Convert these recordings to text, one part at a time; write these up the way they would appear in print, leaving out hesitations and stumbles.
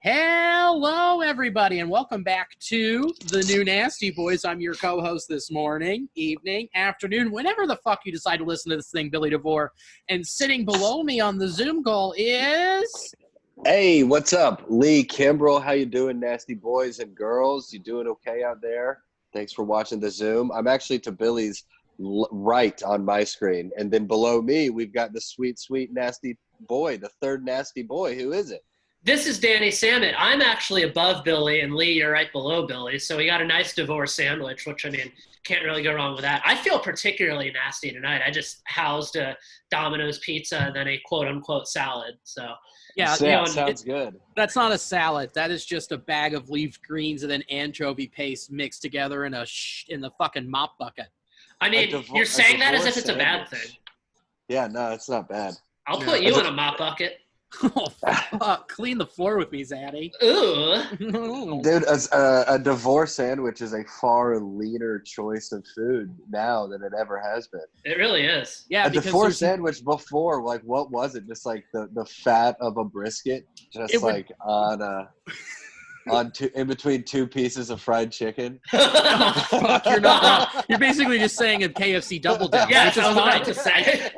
Hello, everybody, and welcome back to the new Nasty Boys. I'm your co-host this morning, evening, afternoon, whenever the fuck you decide to listen to this thing, Billy DeVore. And sitting below me on the Zoom call is... Hey, what's up? Lee Kimbrell, how you doing, nasty boys and girls? You doing okay out there? Thanks for watching the Zoom. I'm actually to Billy's right on my screen. And then below me, we've got the sweet, sweet, nasty boy, the third nasty boy. Who is it? This is Danny Samet. I'm actually above Billy, and Lee, you're right below Billy. So we got a nice divorce sandwich, which, I mean, can't really go wrong with that. I feel particularly nasty tonight. I just housed a Domino's pizza and then a quote-unquote salad. So, Yeah, sounds good. That's not a salad. That is just a bag of leaf greens and then anchovy paste mixed together in the fucking mop bucket. I mean, you're saying that as if it's a bad thing. Yeah, no, it's not bad. I'll put you in a mop bucket. Oh, fuck. Clean the floor with me, Zaddy. Ooh. Dude, a divorce sandwich is a far leaner choice of food now than it ever has been. It really is. Yeah, a divorce sandwich before, like, what was it? Just like the fat of a brisket, just in between two pieces of fried chicken. Oh, fuck, you're not wrong. You're basically just saying a KFC Double Down, Yeah, which is I was fine. about to say.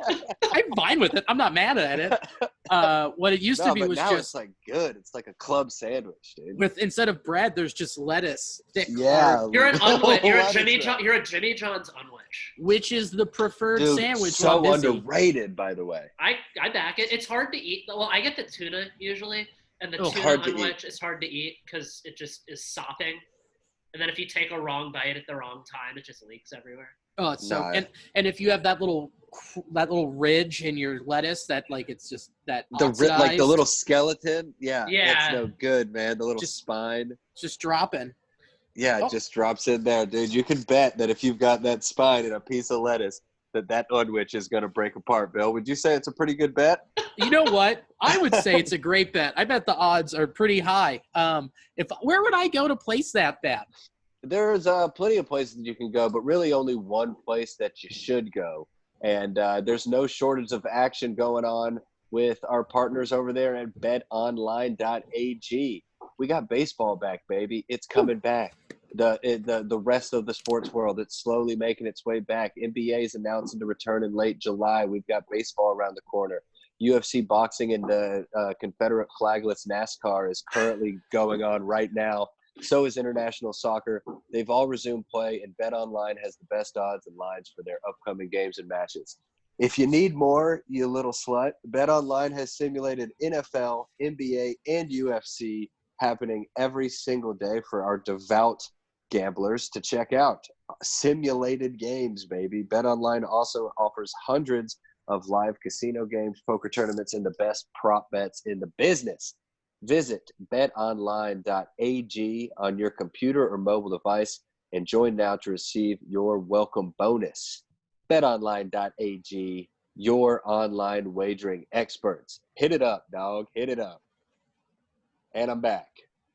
I'm fine with it. I'm not mad at it. What it used to be was now just it's like good. It's like a club sandwich, dude. with instead of bread, there's just lettuce. Thick, Yeah, hard, You're an unwich. You're a What Jimmy is John. that? You're a Jimmy John's unwich. which is the preferred Dude, sandwich. so while busy. underrated, by the way. I back it. It's hard to eat. Well, I get the tuna usually, and the tuna hard to unwich is hard to eat because it just is sopping. And then if you take a wrong bite at the wrong time, it just leaks everywhere. Oh, it's so No. and if you have that little ridge in your lettuce that like it's just that Like the oxidized, little skeleton. Yeah, Yeah. that's no good, man. The little Just- spine. just dropping. Yeah, Oh. it just drops in there, dude. You can bet that if you've got that spine in a piece of lettuce, that unwich is going to break apart, Bill. Would you say it's a pretty good bet? You know what? I would say it's a great bet. I bet the odds are pretty high. Where would I go to place that bet? There's plenty of places you can go, but really only one place that you should go. And there's no shortage of action going on with our partners over there at betonline.ag. We got baseball back, baby. It's coming back. The rest of the sports world, it's slowly making its way back. NBA is announcing to return in late July. We've got baseball around the corner. UFC boxing and the Confederate flagless NASCAR is currently going on right now. So is international soccer. They've all resumed play, and BetOnline has the best odds and lines for their upcoming games and matches. If you need more, you little slut, BetOnline has simulated NFL, NBA, and UFC happening every single day for our devout gamblers to check out. Simulated games, baby. BetOnline also offers hundreds of live casino games, poker tournaments, and the best prop bets in the business. Visit betonline.ag on your computer or mobile device and join now to receive your welcome bonus. betonline.ag, your online wagering experts. Hit it up, dog. Hit it up. And I'm back.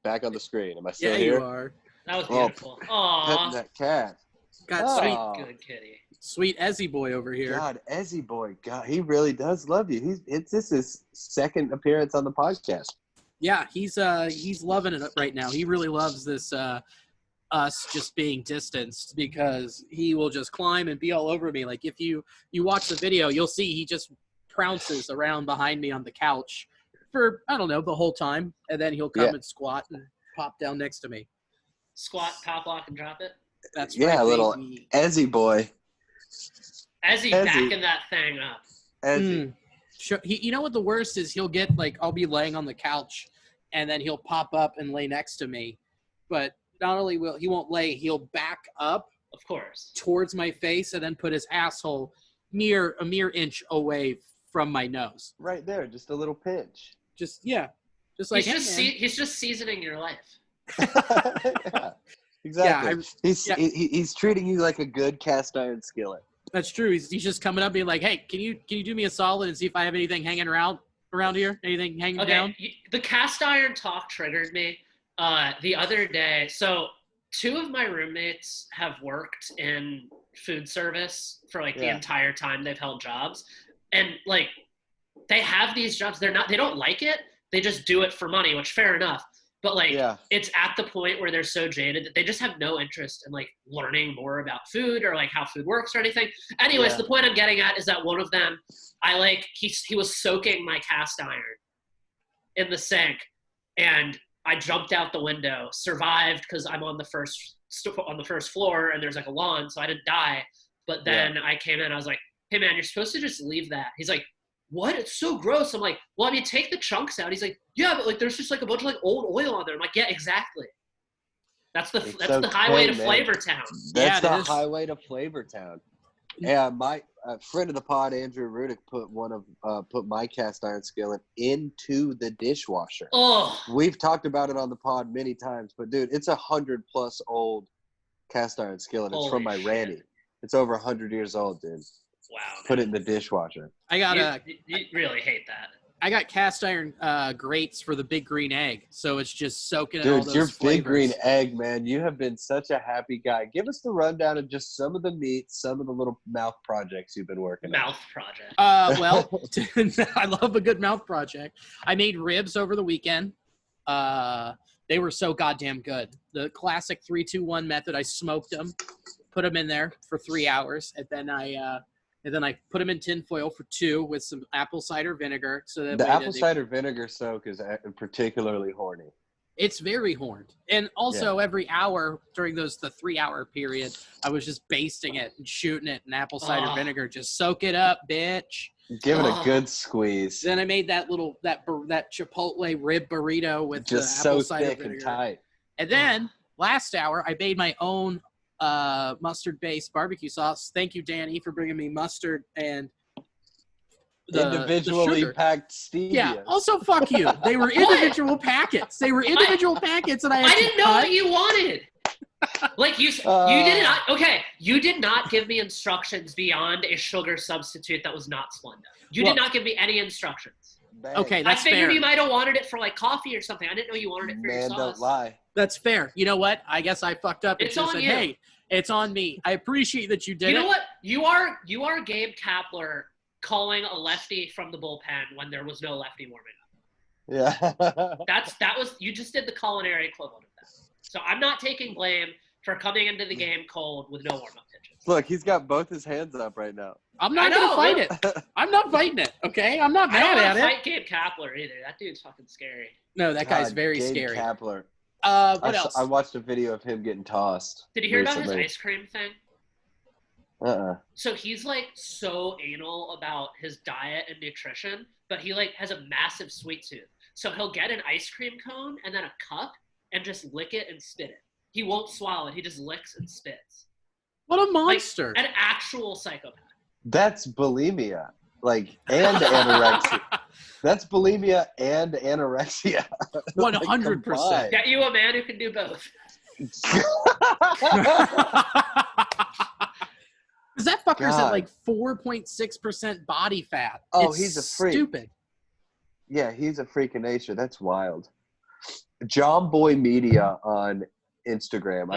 Back on the screen. Am I still here? You are. That was beautiful. Petting Aww. that cat. Got Oh. Good kitty. sweet Ezzy boy over here. God, Ezzy boy. God, he really does love you. This is his second appearance on the podcast. Yeah, he's loving it right now. He really loves this us just being distanced because he will just climb and be all over me. Like if you watch the video, you'll see he just prounces around behind me on the couch for I don't know the whole time, and then he'll come and squat and pop down next to me. Squat, pop, lock, and drop it. That's Yeah, right, little baby. Ezzy boy. Ezzy Ezzy. backing that thing up. Ezzy. You know what the worst is? He'll get like I'll be laying on the couch, and then he'll pop up and lay next to me. But not only he won't lay, he'll back up Of course. towards my face and then put his asshole a mere inch away from my nose. Right there, just a little pinch. Just like He's just seasoning your life. Yeah, exactly. Yeah, He's treating you like a good cast iron skillet. that's true. He's just coming up being like, hey, can you do me a solid and see if I have anything hanging around here? Anything hanging down? The cast iron talk triggered me the other day. So 2 of my roommates have worked in food service for like the entire time they've held jobs. And like they have these jobs. They don't like it. They just do it for money, which fair enough. But like, Yeah. it's at the point where they're so jaded that they just have no interest in like learning more about food or like how food works or anything. Anyways, Yeah. the point I'm getting at is that one of them, he was soaking my cast iron in the sink, and I jumped out the window, survived because I'm on the first floor and there's like a lawn, so I didn't die. But then I came in, I was like, "Hey man, you're supposed to just leave that." He's like, "What? It's so gross." I'm like, "Well, I mean, take the chunks out." He's like, "Yeah, but like there's just like a bunch of like old oil on there." I'm like, "Yeah, exactly. That's the highway to man. Flavor Town." That's Yeah, the highway to Flavor Town. Yeah, my friend of the pod, Andrew Rudick, put my cast iron skillet into the dishwasher. Oh, We've talked about it on the pod many times, but dude, it's 100+ old cast iron skillet. It's from my Holy shit. Randy. It's over 100 years old, dude. wow. Put it in the dishwasher. I got You really hate that. I got cast iron grates for the Big Green Egg, so it's just soaking in all Dude, those your flavors. Big Green Egg, man. You have been such a happy guy. Give us the rundown of just some of the meats, some of the little mouth projects you've been working on. Mouth project. Well, I love a good mouth project. I made ribs over the weekend. They were so goddamn good. The classic 3-2-1 method. I smoked them, put them in there for 3 hours, and then I put them in tin foil for 2 with some apple cider vinegar. So that The apple cider vinegar soak is particularly horny. It's very horned. And also every hour during the 3-hour period, I was just basting it and shooting it in apple cider vinegar. Just soak it up, bitch. Give it a good squeeze. Then I made that Chipotle rib burrito with just the apple so cider thick vinegar. and tight. And then last hour, I made my own mustard-based barbecue sauce. Thank you, Danny, for bringing me mustard and the individually sugar. packed stevia. Yeah. Also, fuck you. They were individual packets. They were individual packets, and I didn't know what you wanted. Like you did not. Okay, you did not give me instructions beyond a sugar substitute that was not Splenda. You did not give me any instructions. Bang. Okay, that's I figured fair. you might have wanted it for like coffee or something. I didn't know you wanted it for your sauce. don't lie. That's fair. You know what? I guess I fucked up and It's just on said, you. "Hey, it's on me." I appreciate that you did You know it. what? You are Gabe Kapler calling a lefty from the bullpen when there was no lefty warming up. Yeah. You just did the culinary equivalent of that. So I'm not taking blame for coming into the game cold with no warm-up pitches. Look, he's got both his hands up right now. I'm not going to fight it. I'm not fighting it, okay? I'm not I don't mad want at to it. fight Gabe Kapler either. That dude's fucking scary. No, that guy's very Gabe scary. Kapler. What else? I watched a video of him getting tossed. Did you hear about recently. his ice cream thing? So he's like so anal about his diet and nutrition, but he like has a massive sweet tooth. So he'll get an ice cream cone and then a cup and just lick it and spit it. He won't swallow it. He just licks and spits. What a monster. Like, an actual psychopath. That's bulimia, and anorexia. That's bulimia and anorexia. 100%. Get you a man who can do both. Because that fucker's at like 4.6% body fat. Oh, It's he's a freak. Stupid. Yeah, he's a freak of nature. That's wild. John Boy Media on Instagram.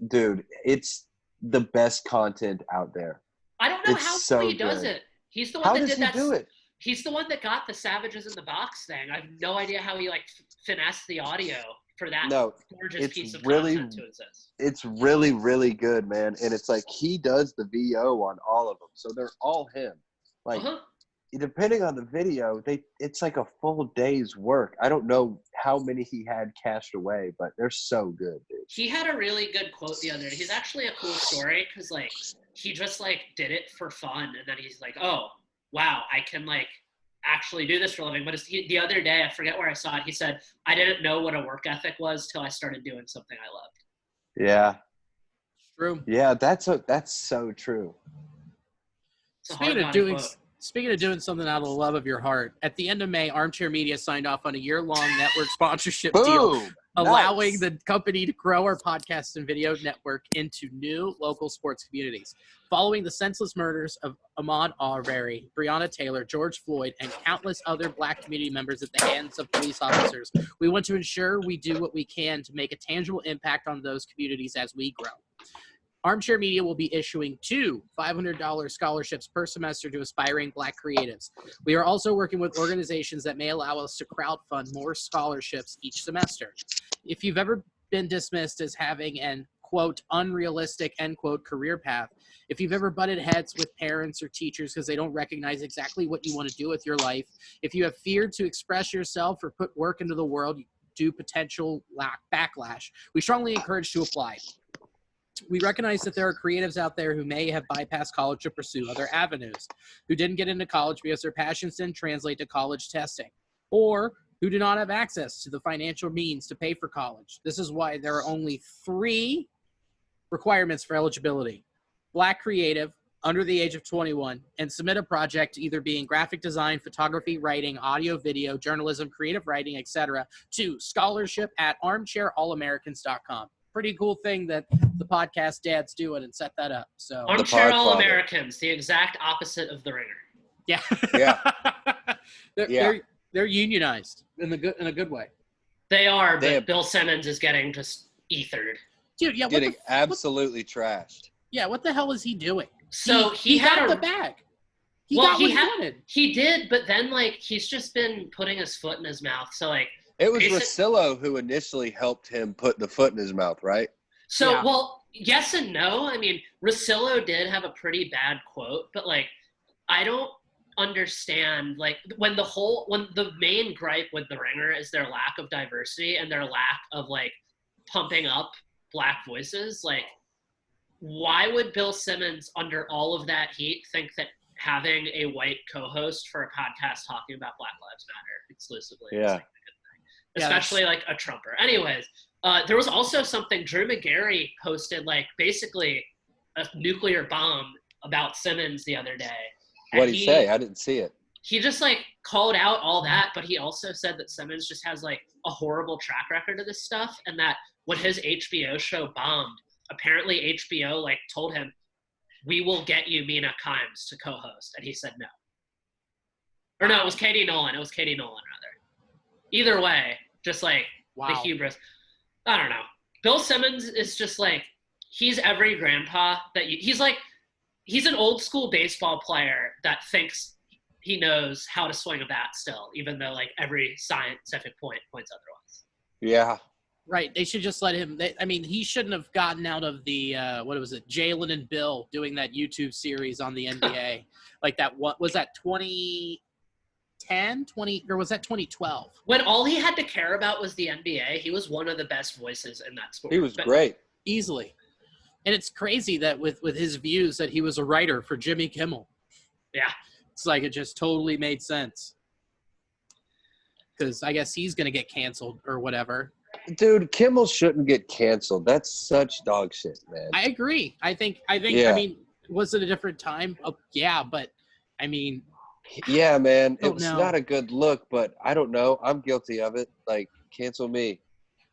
Dude, it's the best content out there. I don't know It's how he so does good. it. He's the one How that does did he that. do it? He's the one that got the Savages in the Box thing. I have no idea how he like finessed the audio for that gorgeous piece of content to exist. It's really, really good, man. And it's like he does the VO on all of them. So they're all him. Like, depending on the video, it's like a full day's work. I don't know how many he had cached away, but they're so good, dude. He had a really good quote the other day. He's actually a cool story because like he just like did it for fun, and then he's like, oh wow, I can like actually do this for a living. But the other day, I forget where I saw it. He said, I didn't know what a work ethic was till I started doing something I loved. Yeah. True. Yeah, that's so true. Speaking of doing something out of the love of your heart, at the end of May, Armchair Media signed off on a year-long network sponsorship deal, allowing the company to grow our podcast and video network into new local sports communities. Following the senseless murders of Ahmaud Arbery, Breonna Taylor, George Floyd, and countless other Black community members at the hands of police officers, we want to ensure we do what we can to make a tangible impact on those communities as we grow. Armchair Media will be issuing 2 $500 scholarships per semester to aspiring Black creatives. We are also working with organizations that may allow us to crowdfund more scholarships each semester. If you've ever been dismissed as having an, quote, unrealistic, end quote, career path, if you've ever butted heads with parents or teachers because they don't recognize exactly what you want to do with your life, if you have feared to express yourself or put work into the world due potential backlash, we strongly encourage to apply. We recognize that there are creatives out there who may have bypassed college to pursue other avenues, who didn't get into college because their passions didn't translate to college testing, or who do not have access to the financial means to pay for college. This is why there are only 3 requirements for eligibility: Black creative, under the age of 21, and submit a project either being graphic design, photography, writing, audio, video, journalism, creative writing, etc. to scholarship@armchairallamericans.com. Pretty cool thing that the podcast dad's doing and set that up. So Armchair All-Americans, the exact opposite of the Ringer. yeah. They're unionized in a good way. They are, but Bill Simmons is getting just ethered. Dude, yeah, getting absolutely trashed. Yeah, what the hell is he doing? So he got the bag. He wanted. He did, but then he's just been putting his foot in his mouth. So it was Russillo who initially helped him put the foot in his mouth, right? So well, yes and no. I mean, Russillo did have a pretty bad quote, but I don't understand when the main gripe with the Ringer is their lack of diversity and their lack of pumping up Black voices. Why would Bill Simmons, under all of that heat, think that having a white co-host for a podcast talking about Black Lives Matter exclusively is a good thing? Especially a Trumper. Anyways, there was also something Drew McGarry posted, basically a nuclear bomb about Simmons the other day. What did he say? I didn't see it. He just called out all that, but he also said that Simmons just has a horrible track record of this stuff, and that when his HBO show bombed, apparently HBO told him, "We will get you Mina Kimes to co-host," and he said no. Or no, it was Katie Nolan. It was Katie Nolan rather. Either way, just the hubris. I don't know. Bill Simmons is just he's every grandpa that he's an old school baseball player that thinks he knows how to swing a bat still, even though every scientific point points otherwise. Yeah. Right. They should just let him. He shouldn't have gotten out of the, what was it, Jalen and Bill doing that YouTube series on the NBA. What was that, 2010, or was that 2012? When all he had to care about was the NBA, he was one of the best voices in that sport. He was great. Easily. And it's crazy that with his views that he was a writer for Jimmy Kimmel. Yeah. It's it just totally made sense. Because I guess he's going to get canceled or whatever. Dude, Kimmel shouldn't get canceled. That's such dog shit, man. I agree. I think. Was it a different time? Oh, yeah, but yeah, man, it was not a good look, but I don't know. I'm guilty of it. Cancel me.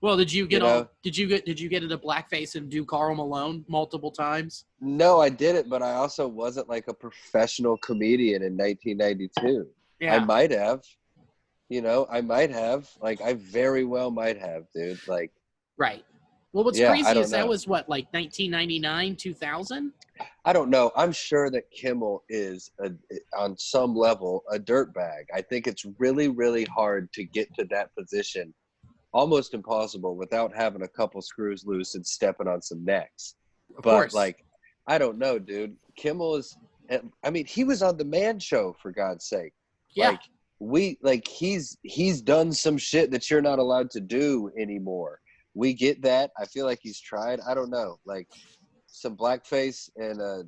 Well, did you get Did you get into blackface and do Karl Malone multiple times? No, I didn't, but I also wasn't a professional comedian in 1992. Yeah. I might have. I might have. I very well might have, dude. Right. Well, what's crazy is that was 1999, 2000? I don't know. I'm sure that Kimmel is, on some level, a dirtbag. I think it's really, really hard to get to that position, almost impossible, without having a couple screws loose and stepping on some necks. Of course. I don't know, dude. Kimmel is – he was on The Man Show, for God's sake. Yeah. He's done some shit that you're not allowed to do anymore. We get that. I feel like he's tried. I don't know, some blackface and a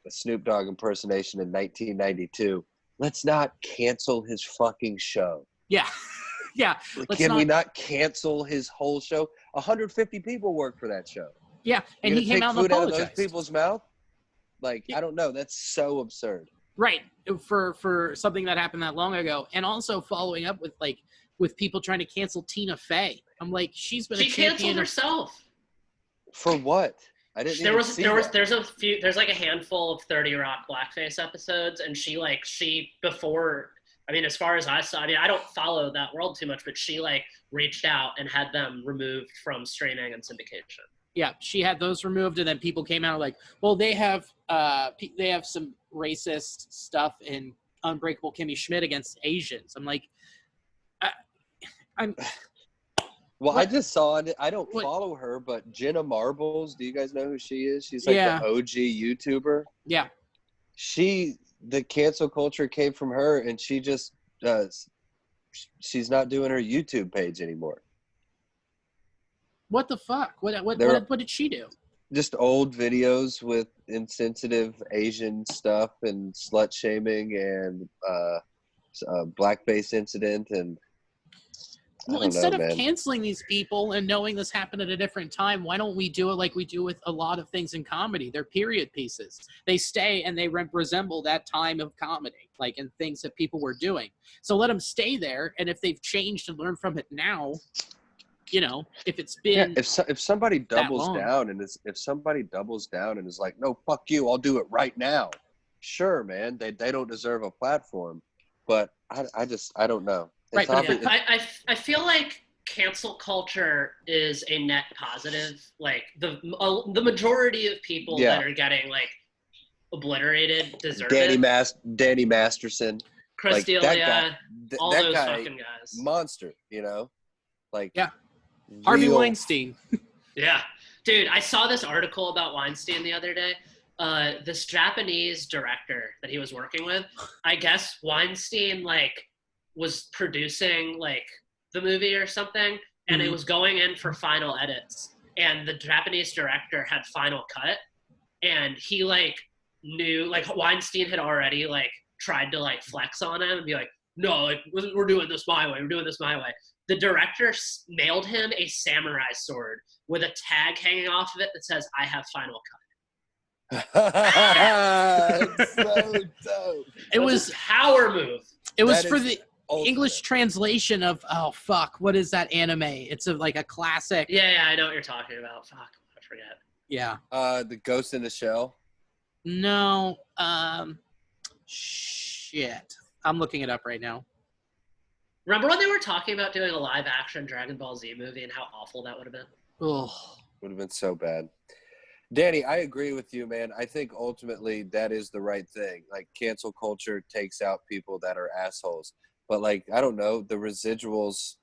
Snoop Dogg impersonation in 1992. Let's not cancel his fucking show. Yeah. Yeah. Can we not cancel his whole show? 150 people work for that show. Yeah, and he came out and apologized. Out of those people's mouth? I don't know. That's so absurd. Right, for something that happened that long ago, and also following up with people trying to cancel Tina Fey. I'm she's been a champion. She canceled herself. For what? I didn't. There's a handful of 30 Rock blackface episodes, and she before. As far as I saw, I don't follow that world too much, but she reached out and had them removed from streaming and syndication. Yeah, she had those removed, and then people came out like, well, they have some racist stuff in Unbreakable Kimmy Schmidt against Asians. I'm like, I'm Well, what, I just saw it. I don't what, follow her, but Jenna Marbles, do you guys know who she is? She's like yeah, the OG YouTuber. yeah. The cancel culture came from her, and she just she's not doing her YouTube page anymore. What the fuck? What did she do? Just old videos with insensitive Asian stuff and slut shaming and blackface incident, and Well, instead of canceling these people and knowing this happened at a different time, why don't we do it like we do with a lot of things in comedy? They're period pieces. They stay and they resemble that time of comedy, like in things that people were doing. So let them stay there, and if they've changed and learned from it now, you know, if it's been if somebody doubles down and is like, no, fuck you, I'll do it right now. Sure, man, they don't deserve a platform, but I don't know. Right, but I feel like cancel culture is a net positive. Like the majority of people that are getting like obliterated deserve it. Danny Masterson, Chris like, D'Elia, all that those guy, fucking guys. Monster, you know, like Harvey Weinstein. Yeah, dude, I saw this article about Weinstein the other day. This Japanese director that he was working with, I guess Weinstein was producing the movie or something, and it was going in for final edits, and the Japanese director had final cut, and he knew Weinstein had already tried to flex on him and be like, no, we're doing this my way, the director mailed him a samurai sword with a tag hanging off of it that says, I have final cut. It's so dope. It was a power move. It was for the English translation of, oh fuck, what is that anime? It's a classic. Yeah, I know what you're talking about. Fuck, I forget. Yeah. The Ghost in the Shell. No. Shit. I'm looking it up right now. Remember when they were talking about doing a live action Dragon Ball Z movie and how awful that would have been? Oh, would have been so bad. Danny, I agree with you, man. I think ultimately that is the right thing. Cancel culture takes out people that are assholes. But I don't know, the residuals,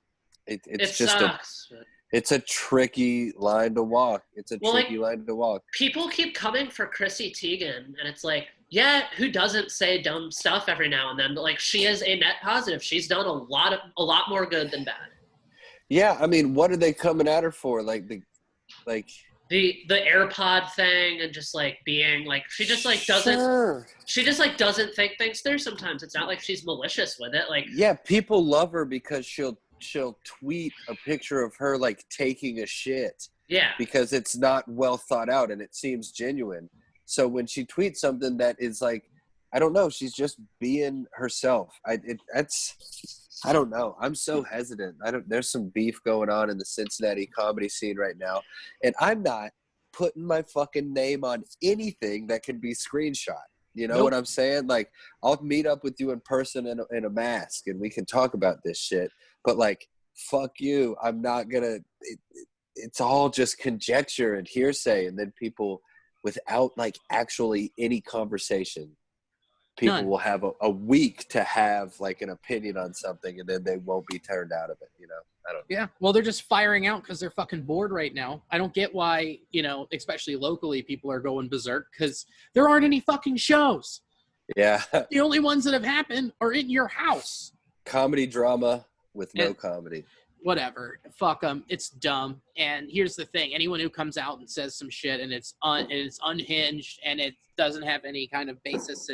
it's just sucks, it's a tricky line to walk. Line to walk. People keep coming for Chrissy Teigen, and it's yeah, who doesn't say dumb stuff every now and then? But she is a net positive. She's done a lot more good than bad. Yeah, I mean, what are they coming at her for? The AirPod thing, and just being she just doesn't she just doesn't think things through sometimes. It's not like she's malicious with it. Yeah, people love her because she'll tweet a picture of her taking a shit. Yeah. Because it's not well thought out and it seems genuine. So when she tweets something that is I don't know, she's just being herself. I don't know. I'm so hesitant. There's some beef going on in the Cincinnati comedy scene right now, and I'm not putting my fucking name on anything that can be screenshot. You know what I'm saying? I'll meet up with you in person in a mask and we can talk about this shit. But fuck you. I'm not gonna. It's all just conjecture and hearsay, and then people, without actually any conversation, people will have a week to have an opinion on something, and then they won't be turned out of it. I don't know. Yeah, well, they're just firing out because they're fucking bored right now. I don't get why, especially locally, people are going berserk because there aren't any fucking shows. Yeah. The only ones that have happened are in your house. Comedy drama with no comedy. Whatever. Fuck them. It's dumb. And here's the thing. Anyone who comes out and says some shit and it's unhinged and it doesn't have any kind of basis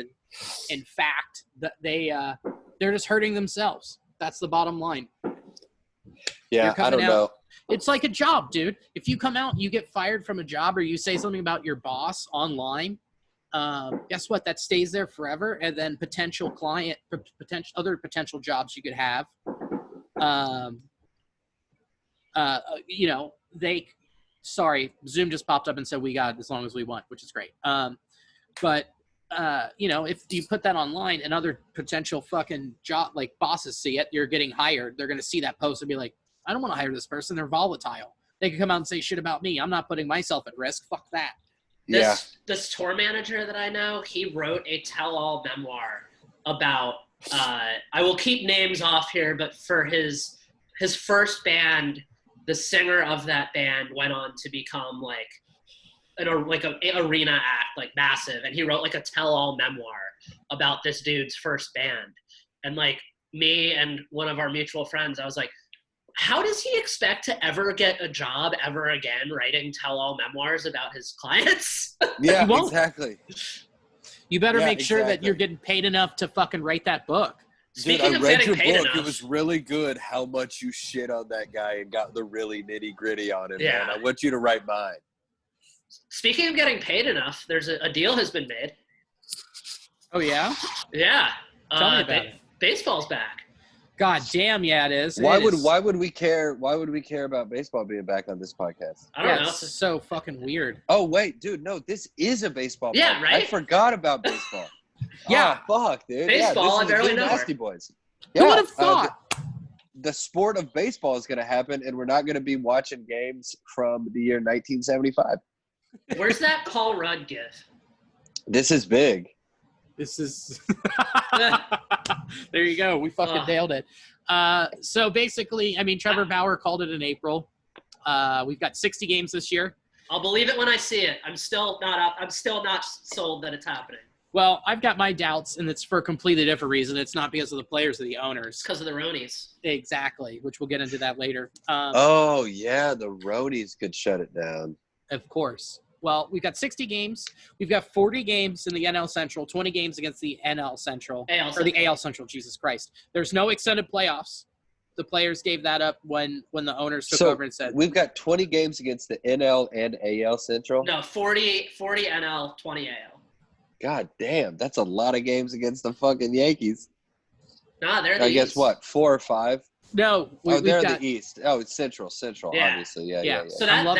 in fact, that they're just hurting themselves. That's the bottom line. Yeah, I don't know. It's like a job, dude. If you come out and you get fired from a job or you say something about your boss online, guess what? That stays there forever. And then potential other potential jobs you could have, Zoom just popped up and said we got it as long as we want, which is great. But if you put that online and other potential fucking job bosses see it, you're getting hired, they're going to see that post and be like, I don't want to hire this person. They're volatile. they can come out and say shit about me. I'm not putting myself at risk. Fuck that. This tour manager that I know, he wrote a tell-all memoir about I will keep names off here, but for his first band, the singer of that band went on to become like an arena act, like massive, and he wrote like a tell-all memoir about this dude's first band. And like me and one of our mutual friends, I was like, how does he expect to ever get a job ever again writing tell-all memoirs about his clients? Yeah, You won't. exactly. You better Yeah, make sure that exactly. you're getting paid enough to fucking write that book. Dude, Speaking I of read getting your paid book. enough, It was really good how much you shit on that guy and got the really nitty-gritty on him, Yeah. man. I want you to write mine. speaking of getting paid enough, there's a deal has been made. Oh, yeah? Yeah. Tell me about it. Baseball's back. God damn, yeah, it is. Why It would is. we care about baseball being back on this podcast? I don't know. It's so fucking weird. Oh wait, dude, no, this is a baseball Yeah, podcast. right? I forgot about baseball. Yeah. Oh, fuck, dude. Baseball, I yeah, this is barely the know Nasty Boys. Who would have thought? The sport of baseball is going to happen, and we're not going to be watching games from the year 1975. Where's that Paul Rudd gif? This is big. This is there you go. We fucking nailed it. So basically, I mean, Trevor Bauer called it in April. We've got 60 games this year. I'll believe it when I see it. I'm still not sold that it's happening. Well, I've got my doubts, and it's for a completely different reason. It's not because of the players or the owners. It's because of the Ronies. Exactly, which we'll get into that later. Oh, yeah, the Ronies could shut it down. Of course. Well, we've got 60 games. We've got 40 games in the NL Central, 20 games against the NL Central. Or the AL Central, Jesus Christ. There's no extended playoffs. The players gave that up when the owners took over and said. We've got 20 games against the NL and AL Central. No, 40 NL, 20 AL. God damn, that's a lot of games against the fucking Yankees. Nah, they're the I guess East. what, 4 or 5? No. They're we've got, the East. Oh, it's Central, Yeah. obviously. Yeah. So I love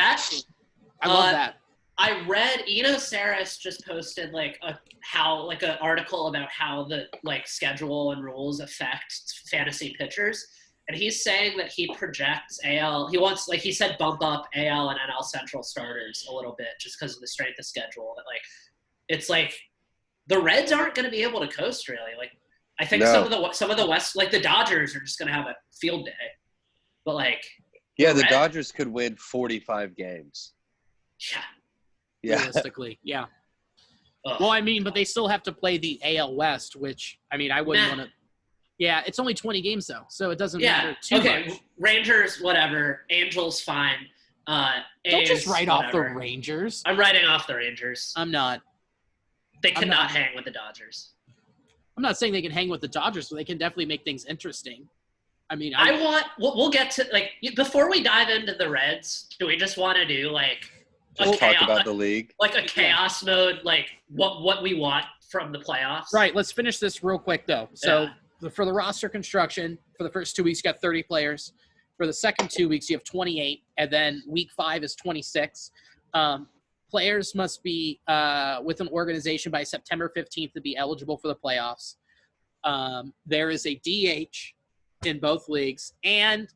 that. I read Eno Saris just posted like an article about how the like schedule and rules affect fantasy pitchers, and he's saying that he projects AL. He wants, like he said, bump up AL and NL Central starters a little bit just because of the strength of schedule. But like, it's like the Reds aren't going to be able to coast really. Like, I think some of the West, like the Dodgers, are just going to have a field day. But like, the Dodgers could win 45 games. Yeah. Realistically, yeah. Ugh. Well, I mean, but they still have to play the AL West, which, I mean, I wouldn't want to. Yeah, it's only 20 games, though, so it doesn't matter too much. Rangers, whatever. Angels, fine. Don't just write off the Rangers. I'm writing off the Rangers. I'm not. They cannot hang with the Dodgers. I'm not saying they can hang with the Dodgers, but they can definitely make things interesting. I mean, we'll get to, like, before we dive into the Reds, do we just want to do, like, Just talk about the league. Like a chaos mode, like what we want from the playoffs? Right, let's finish this real quick, though. So for the roster construction, for the first 2 weeks, you got 30 players. For the second 2 weeks, you have 28. And then week 5 is 26. Players must be with an organization by September 15th to be eligible for the playoffs. There is a DH in both leagues. And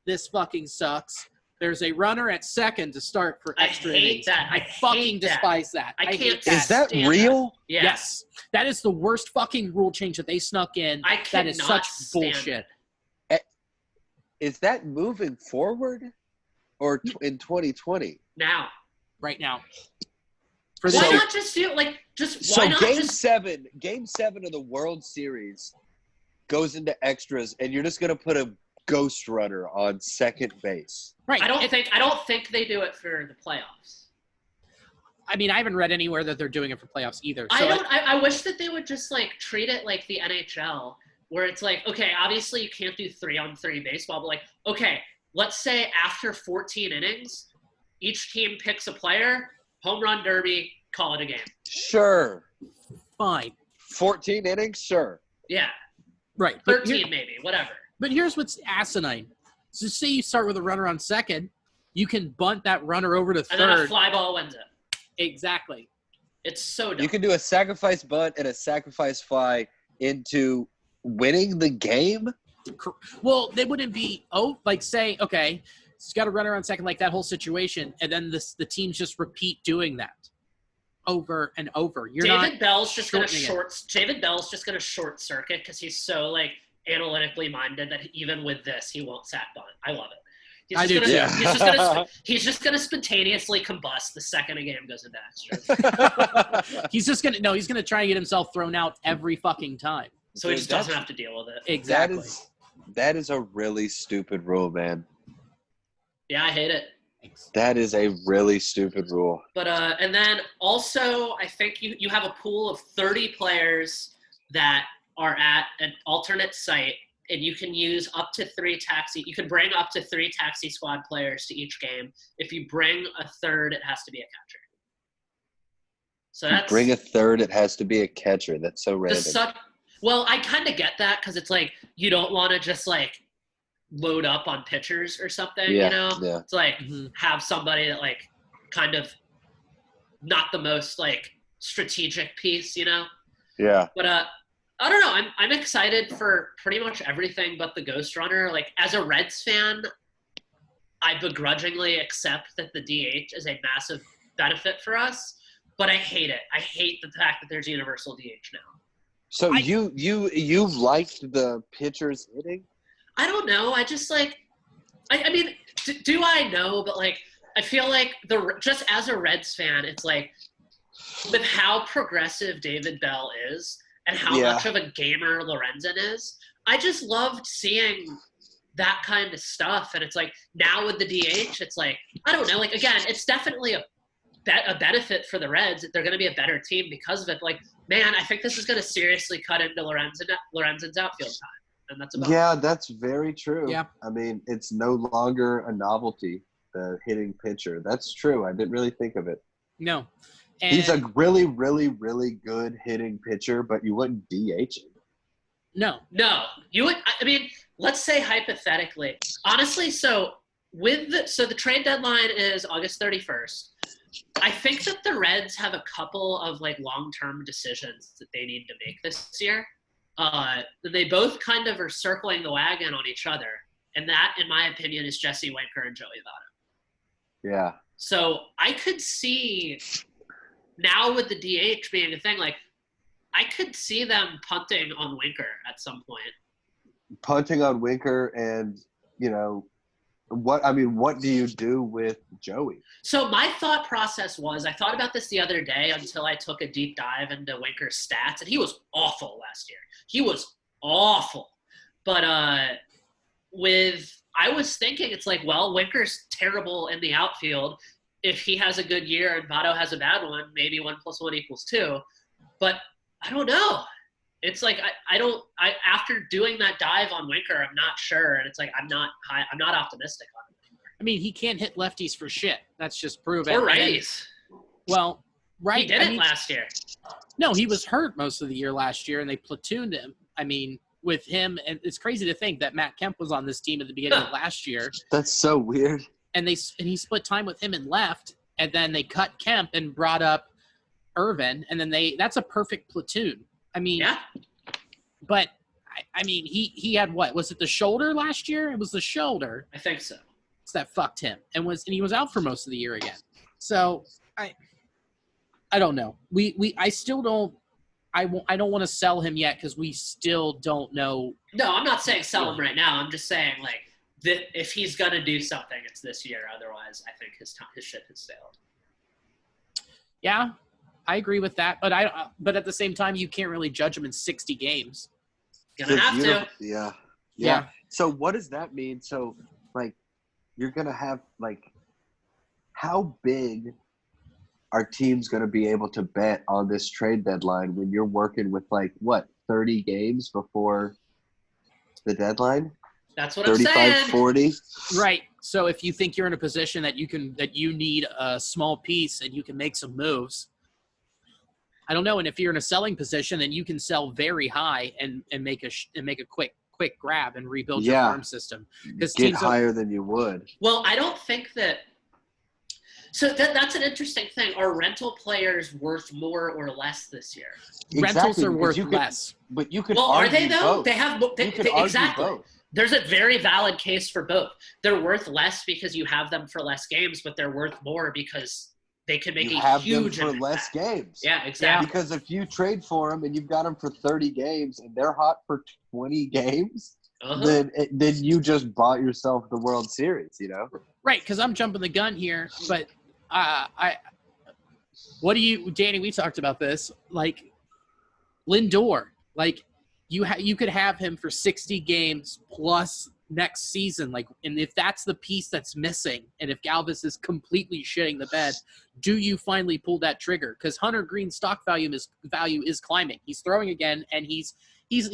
this fucking sucks. There's a runner at second to start for extra innings. That. I fucking despise that. I can't. Is that real? Yeah. Yes. That is the worst fucking rule change that they snuck in. That is such bullshit. Is that moving forward or in 2020? Now. Right now. Why not just do Game 7 of the World Series goes into extras, and you're just going to put a ghost runner on second base. Right. I don't think they do it for the playoffs. I mean, I haven't read anywhere that they're doing it for playoffs either. So I wish that they would just like treat it like the NHL, where it's like, okay, obviously you can't do 3-on-3 baseball, but like, okay, let's say after 14 innings, each team picks a player, home run derby, call it a game. Sure. Fine. 14 innings, sure. Yeah. Right. 13 maybe, whatever. But here's what's asinine. So say you start with a runner on second, you can bunt that runner over to third. And then a fly ball wins it. Exactly. It's so dumb. You can do a sacrifice bunt and a sacrifice fly into winning the game? Well, they wouldn't be, say, okay, He's got a runner on second, like that whole situation, and then the teams just repeat doing that over and over. David Bell's just going to short circuit because he's so like analytically minded that even with this, he won't sack bunt. I love it. He's just gonna spontaneously combust the second a game goes into extras. He's gonna try and get himself thrown out every fucking time. So he just doesn't have to deal with it. Exactly. That is a really stupid rule, man. Yeah, I hate it. That is a really stupid rule. But and then also I think you have a pool of 30 players that are at an alternate site. And you can use up to 3 taxi. You can bring up to 3 taxi squad players to each game. If you bring a third, it has to be a catcher. So that's bring a third, it has to be a catcher. That's so random. Well, I kind of get that because it's like you don't want to just like load up on pitchers or something. Yeah, you know, yeah. it's like have somebody that like kind of not the most like strategic piece. You know. Yeah. But I don't know. I'm excited for pretty much everything but the Ghost Runner. Like, as a Reds fan, I begrudgingly accept that the DH is a massive benefit for us, but I hate it. I hate the fact that there's universal DH now. So you liked the pitchers hitting? I don't know. I just like – I mean, do I know? But, like, I feel like just as a Reds fan, it's like with how progressive David Bell is – and how much of a gamer Lorenzen is. I just loved seeing that kind of stuff. And it's like, now with the DH, it's like, I don't know. Like, again, it's definitely a benefit for the Reds. They're going to be a better team because of it. Like, man, I think this is going to seriously cut into Lorenzen's outfield time. And that's about Yeah, that's very true. Yeah. I mean, it's no longer a novelty, the hitting pitcher. That's true. I didn't really think of it. No. And he's a really, really, really good hitting pitcher, but you wouldn't DH him. No. You would. I mean, let's say hypothetically, honestly. So the trade deadline is August 31st. I think that the Reds have a couple of like long-term decisions that they need to make this year. They both kind of are circling the wagon on each other, and that, in my opinion, is Jesse Winker and Joey Votto. Yeah. So I could see. Now with the DH being a thing, like I could see them punting on Winker at some point. Punting on Winker, and you know what do you do with Joey? So my thought process was, I thought about this the other day until I took a deep dive into Winker's stats, and he was awful last year. He was awful. But I was thinking, it's like, well, Winker's terrible in the outfield. If he has a good year and Votto has a bad one, maybe 1 + 1 = 2. But I don't know. It's like after doing that dive on Winker, I'm not sure, and it's like I'm not optimistic on it anymore. I mean, he can't hit lefties for shit. That's just proven. Or righties. Well, right. He didn't last year. No, he was hurt most of the year last year, and they platooned him. I mean, with him, and it's crazy to think that Matt Kemp was on this team at the beginning of last year. That's so weird. And he split time with him and left, and then they cut Kemp and brought up Irvin, and then that's a perfect platoon. I mean, yeah. But I mean, he had what? Was it the shoulder last year? It was the shoulder. I think so. That fucked him, and he was out for most of the year again. So I don't know. I still don't. I don't want to sell him yet because we still don't know. No, I'm not saying sell him right now. I'm just saying like. That if he's gonna do something, it's this year. Otherwise, I think his ship has sailed. Yeah, I agree with that. But but at the same time, you can't really judge him in 60 games. Gonna have to. Yeah. So what does that mean? So like, you're gonna have like, how big are teams gonna be able to bet on this trade deadline when you're working with like what 30 games before the deadline? That's what I'm saying. 40. Right. So if you think you're in a position that you need a small piece and you can make some moves, I don't know. And if you're in a selling position, then you can sell very high and make a quick grab and rebuild your farm system. Get higher than you would. Well, I don't think that. So that's an interesting thing. Are rental players worth more or less this year? Rentals are worth less. But you could. Well, argue are they though? both. They have. Exactly. Both. there's a very valid case for both. They're worth less because you have them for less games, but they're worth more because they can make a huge them for impact. less games. Yeah, exactly. Because if you trade for them and you've got them for 30 games and they're hot for 20 games, then you just bought yourself the World Series, you know? Right, because I'm jumping the gun here, but Danny, we talked about this, like Lindor, like you could have him for 60 games plus next season, like, and if that's the piece that's missing, and if Galvis is completely shitting the bed, do you finally pull that trigger? Because Hunter Green's stock value is climbing. He's throwing again, and he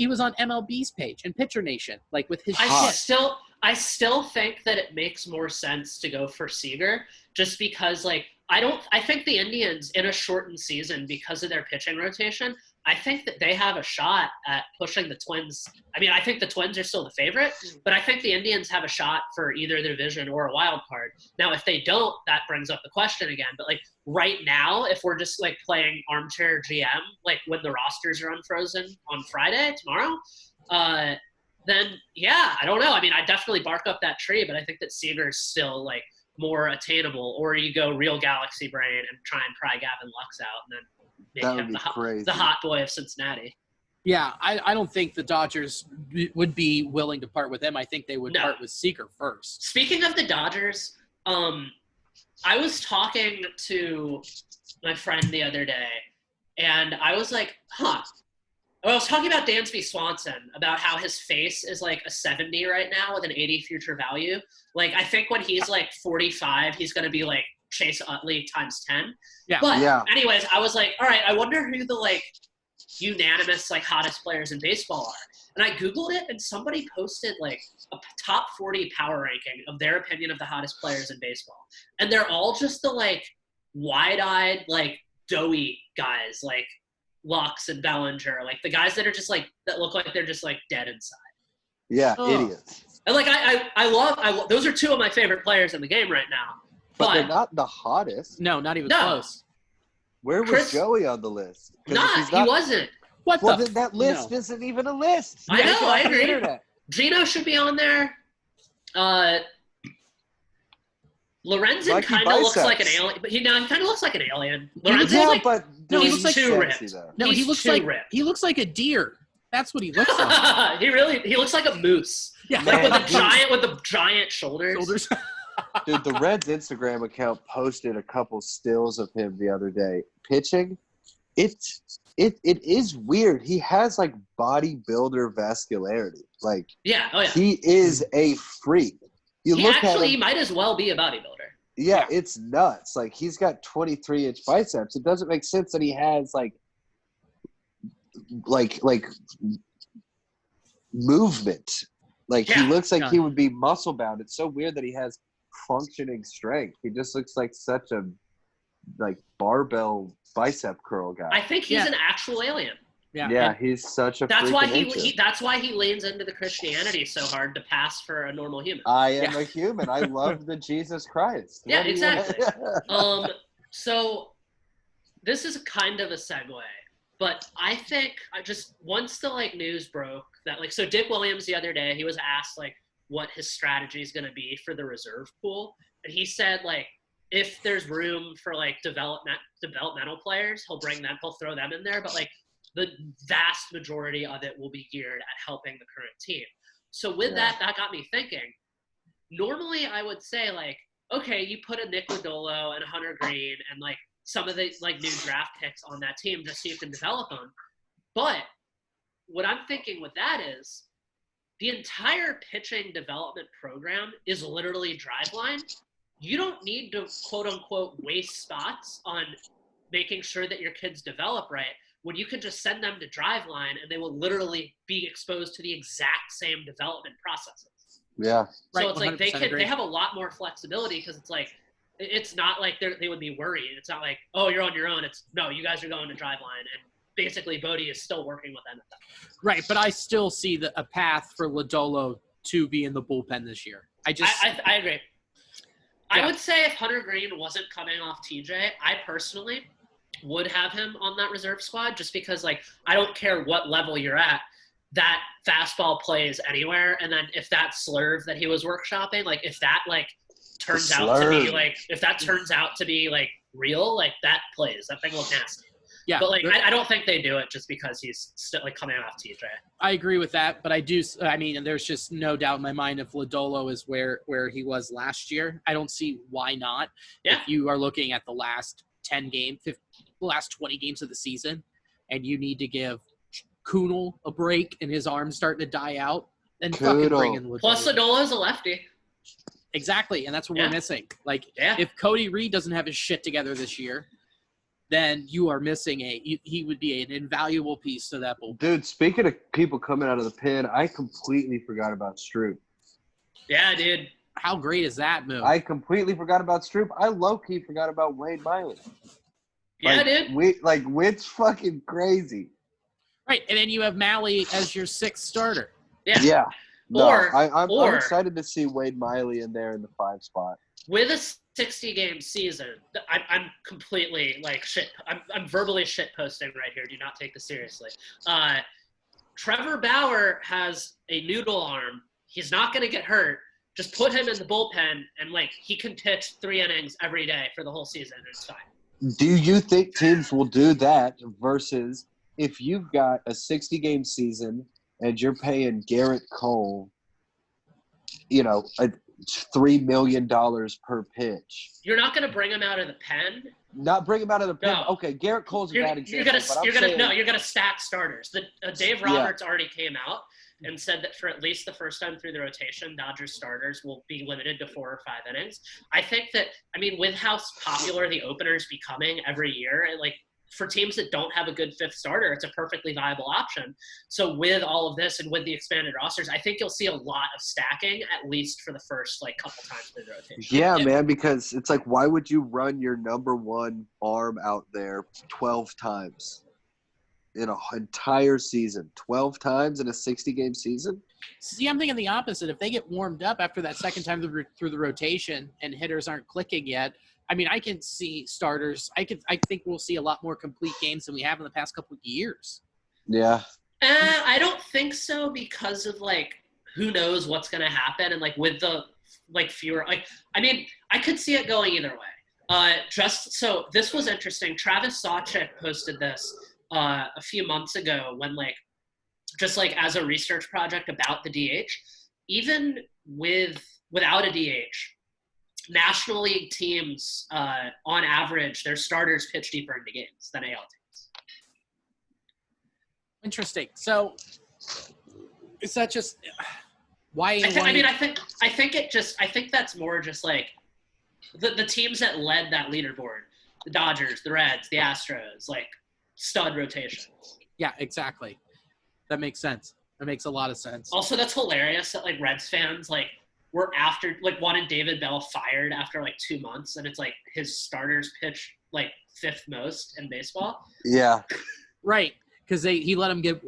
was on MLB's page and Pitcher Nation, like with his I still think that it makes more sense to go for Seager, just because, like, I think the Indians in a shortened season, because of their pitching rotation, I think that they have a shot at pushing the Twins. I mean, I think the Twins are still the favorite, but I think the Indians have a shot for either the division or a wild card. Now, if they don't, that brings up the question again. But, like, right now, if we're just, like, playing armchair GM, like, when the rosters are unfrozen on Friday, tomorrow, then, yeah, I don't know. I mean, I definitely bark up that tree, but I think that Seager's still, like, more attainable. Or you go real galaxy brain and try and pry Gavin Lux out and then make him the hot boy of Cincinnati. Yeah, I don't think the Dodgers would be willing to part with him. I think they would part with Seager first. Speaking of the Dodgers, I was talking to my friend the other day, and I was like, I was talking about Dansby Swanson, about how his face is like a 70 right now with an 80 future value. Like, I think when he's like 45, he's going to be like Chase Utley times 10. Yeah. But anyways, I was like, all right, I wonder who the like unanimous like hottest players in baseball are. And I Googled it, and somebody posted like a top 40 power ranking of their opinion of the hottest players in baseball. And they're all just the like wide-eyed, like doughy guys, like Lux and Bellinger, like the guys that are just like, that look like they're just like dead inside. Yeah, idiots. And like, I love those are two of my favorite players in the game right now. But they're not the hottest. No, not even close. Where was Joey on the list? He wasn't. That list isn't even a list. I know, I agree. Gino should be on there. Lorenzen kind of looks like an alien, but he kind of looks like an alien. He's too ripped. No, he looks like a deer. That's what he looks like. he looks like a moose. Yeah, like with the giant shoulders. Dude, the Reds Instagram account posted a couple stills of him the other day pitching. It is weird. He has like bodybuilder vascularity. Like, he is a freak. He might as well be a bodybuilder. Yeah, it's nuts. Like, he's got 23-inch biceps. It doesn't make sense that he has like movement. Like, he looks like he would be muscle bound. It's so weird that he has functioning strength. He just looks like such a like barbell bicep curl guy. I think he's an actual alien. Yeah, he's such a. That's why that's why he leans into the Christianity so hard to pass for a normal human. I am a human. I love the Jesus Christ. Yeah, exactly. So this is kind of a segue, but I think once the like news broke that like, so Dick Williams the other day, he was asked like what his strategy is going to be for the reserve pool, and he said like, if there's room for like developmental players, he'll throw them in there, but like the vast majority of it will be geared at helping the current team. So with that got me thinking. Normally I would say like, okay, you put a Nick Lodolo and a Hunter Green and like some of the like new draft picks on that team just so you can develop them. But what I'm thinking with that is the entire pitching development program is literally Driveline. You don't need to quote unquote waste spots on making sure that your kids develop right, when you can just send them to Driveline and they will literally be exposed to the exact same development processes. Yeah. So it's like they have a lot more flexibility because it's like, it's not like they would be worried. It's not like, oh, you're on your own. It's no, you guys are going to Driveline, and basically Bodie is still working with them. Right, but I still see a path for Lodolo to be in the bullpen this year. I agree. Yeah. I would say if Hunter Green wasn't coming off TJ, I personally would have him on that reserve squad just because, like, I don't care what level you're at. that fastball plays anywhere, and then if that slurve that he was workshopping, like if that like turns out to be like real, like that plays, that thing looks nasty. Yeah, but like I don't think they do it just because he's still like coming off TJ. I agree with that, but I mean, there's just no doubt in my mind if Lodolo is where he was last year. I don't see why not. Yeah. If you are looking at the last 10 games, the last 20 games of the season, and you need to give Kunal a break and his arm's starting to die out, then fucking bring in Lodolo. Plus Lodolo is a lefty. Exactly, and that's what we're missing. Like, Yeah. if Cody Reed doesn't have his shit together this year, then you are missing he would be an invaluable piece to that bullpen. Dude, speaking of people coming out of the pen, I completely forgot about Stroop. Yeah, dude. How great is that move? I completely forgot about Stroop. I low-key forgot about Wade Miley. Yeah, dude. Witt's fucking crazy. Right, and then you have Malley as your sixth starter. Yeah. Yeah. No, I'm or excited to see Wade Miley in there in the 5 spot. with a 60-game season, I'm completely like shit. I'm verbally shit posting right here. Do not take this seriously. Trevor Bauer has a noodle arm. He's not going to get hurt. Just put him in the bullpen, and like he can pitch 3 innings every day for the whole season, and it's fine. Do you think teams will do that versus if you've got a 60-game season and you're paying Garrett Cole, $3 million per pitch? You're not going to bring him out of the pen. Not bring him out of the pen. No. Okay, Garrett Cole's a bad example. You're gonna stack starters. Dave Roberts already came out and said that for at least the first time through the rotation, Dodgers starters will be limited to 4 or 5 innings. I think that, with how popular the opener is becoming every year, like for teams that don't have a good 5th starter, it's a perfectly viable option. So with all of this and with the expanded rosters, I think you'll see a lot of stacking, at least for the first couple times through the rotation. Yeah, man, because it's like, why would you run your number 1 arm out there 12 times in an entire season? 12 times in a 60-game season? See, I'm thinking the opposite. If they get warmed up after that second time through the rotation and hitters aren't clicking yet, I can see starters. I think we'll see a lot more complete games than we have in the past couple of years. Yeah. I don't think so because of who knows what's going to happen, and with the fewer I could see it going either way. So this was interesting. Travis Sawchik posted this a few months ago when as a research project about the DH, even without a DH. National League teams, on average, their starters pitch deeper into games than AL teams. Interesting. So, is that just why? I think that's more just the teams that led that leaderboard: the Dodgers, the Reds, the Astros, stud rotation. Yeah, exactly. That makes sense. That makes a lot of sense. Also, that's hilarious that Reds fans we're after wanted David Bell fired after 2 months, and it's his starters pitch 5th most in baseball. Yeah. Right. Because he let him get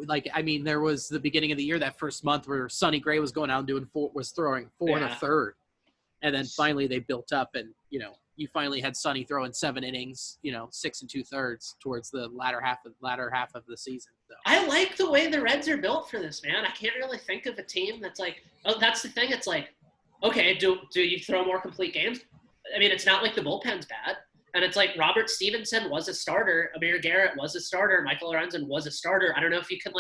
there was the beginning of the year, that first month where Sonny Gray was going out and throwing 4 1/3, and then finally they built up, and you finally had Sonny throwing 7 innings, 6 2/3 towards the latter half of the season. So. I like the way the Reds are built for this, man. I can't really think of a team that's that's the thing. It's okay, do you throw more complete games? It's not the bullpen's bad. And it's Robert Stevenson was a starter. Amir Garrett was a starter. Michael Lorenzen was a starter. I don't know if you can